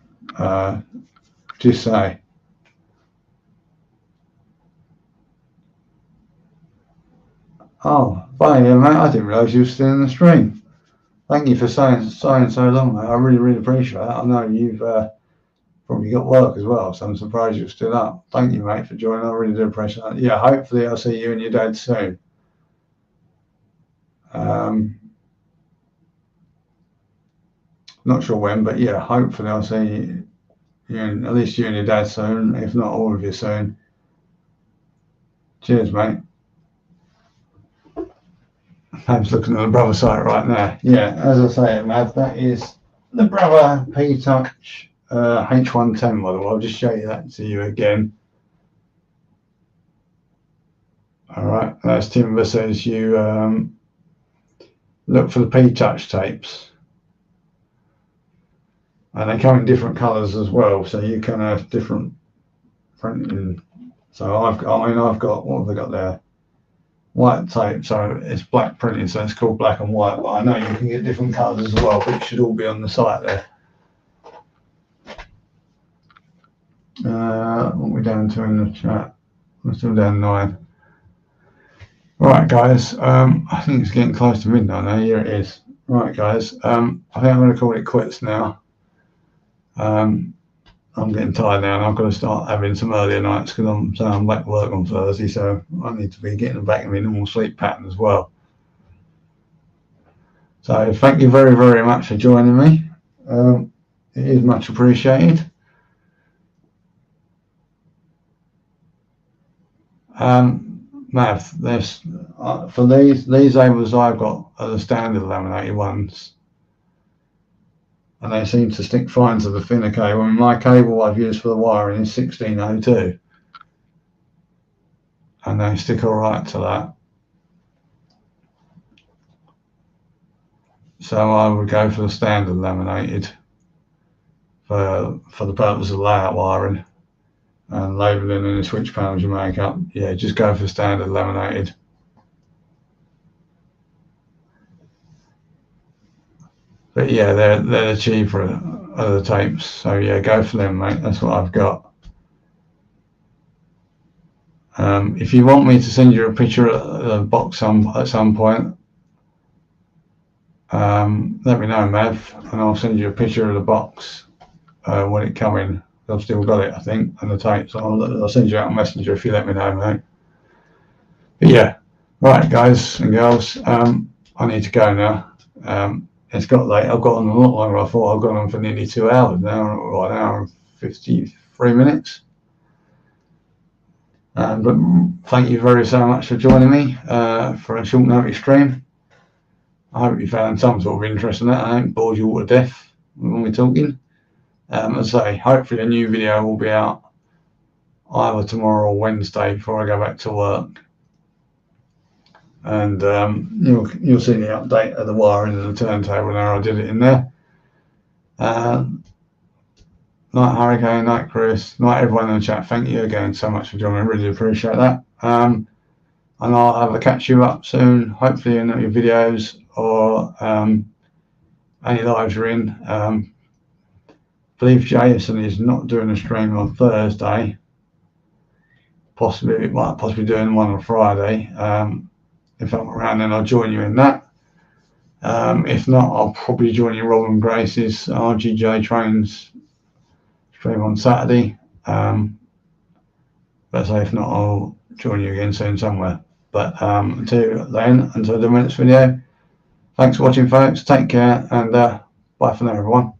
Just say. Oh, funny, mate, I didn't realise you were still in the stream. Thank you for staying so long, mate. I really appreciate that. I know you've probably got work as well, so I'm surprised you're still up. Thank you, mate, for joining. I really do appreciate that. Yeah, hopefully I'll see you and your dad soon. Not sure when, but yeah, hopefully I'll see you and at least you and your dad soon, if not all of you soon. Cheers, mate. I'm looking at the Brother site right now. Yeah, as I say, Mav, that is the Brother P-Touch H110 model. I'll just show you that to you again. All right, as Timber says, you look for the P-Touch tapes. And they come in different colours as well, so you can have different printing. So I've got, what have I got there? White tape, so it's black printing, so it's called black and white, but I know you can get different colours as well, but it should all be on the site there. What are we down to in the chat? We're still down 9. Right, guys, I think it's getting close to midnight now. Here it is. Right, guys, I think I'm going to call it quits now. I'm getting tired now, and I've got to start having some earlier nights because I'm back to work on Thursday, so I need to be getting back in my normal sleep pattern as well. So thank you very much for joining me. It is much appreciated. Mav, this for these labels I've got are the standard laminated ones. And they seem to stick fine to the thinner cable. I mean, my cable I've used for the wiring is 1602. And they stick all right to that. So I would go for the standard laminated for the purpose of layout wiring and labelling any switch panels you make up. Yeah, just go for standard laminated. But yeah, they're the cheaper of the tapes. So yeah, go for them, mate. That's what I've got. If you want me to send you a picture of the box at some point, let me know, Mav, and I'll send you a picture of the box when it comes in. I've still got it, I think, and the tapes. I'll send you out on Messenger if you let me know, mate. But yeah, right, guys and girls, I need to go now. It's got late. I've got on a lot longer. I thought I've gone on for nearly 2 hours now, or an hour and 53 minutes. But thank you so much for joining me for a short notice stream. I hope you found some sort of interest in that. I ain't bored you all to death when we're talking. As I say, hopefully a new video will be out either tomorrow or Wednesday before I go back to work. And you'll see the update of the wiring and the turntable now. I did it in there. Night Hurricane, night Chris, night everyone in the chat. Thank you again so much for joining. I really appreciate that. And I'll have a catch you up soon, hopefully in your videos or any lives you're in. I believe Jason is not doing a stream on Thursday. Might possibly doing one on Friday. If I'm around, then I'll join you in that. If not, I'll probably join you Robin Grace's RGJ Trains stream on Saturday. But say if not, I'll join you again soon somewhere. But until the next video, thanks for watching, folks. Take care, and bye for now, everyone.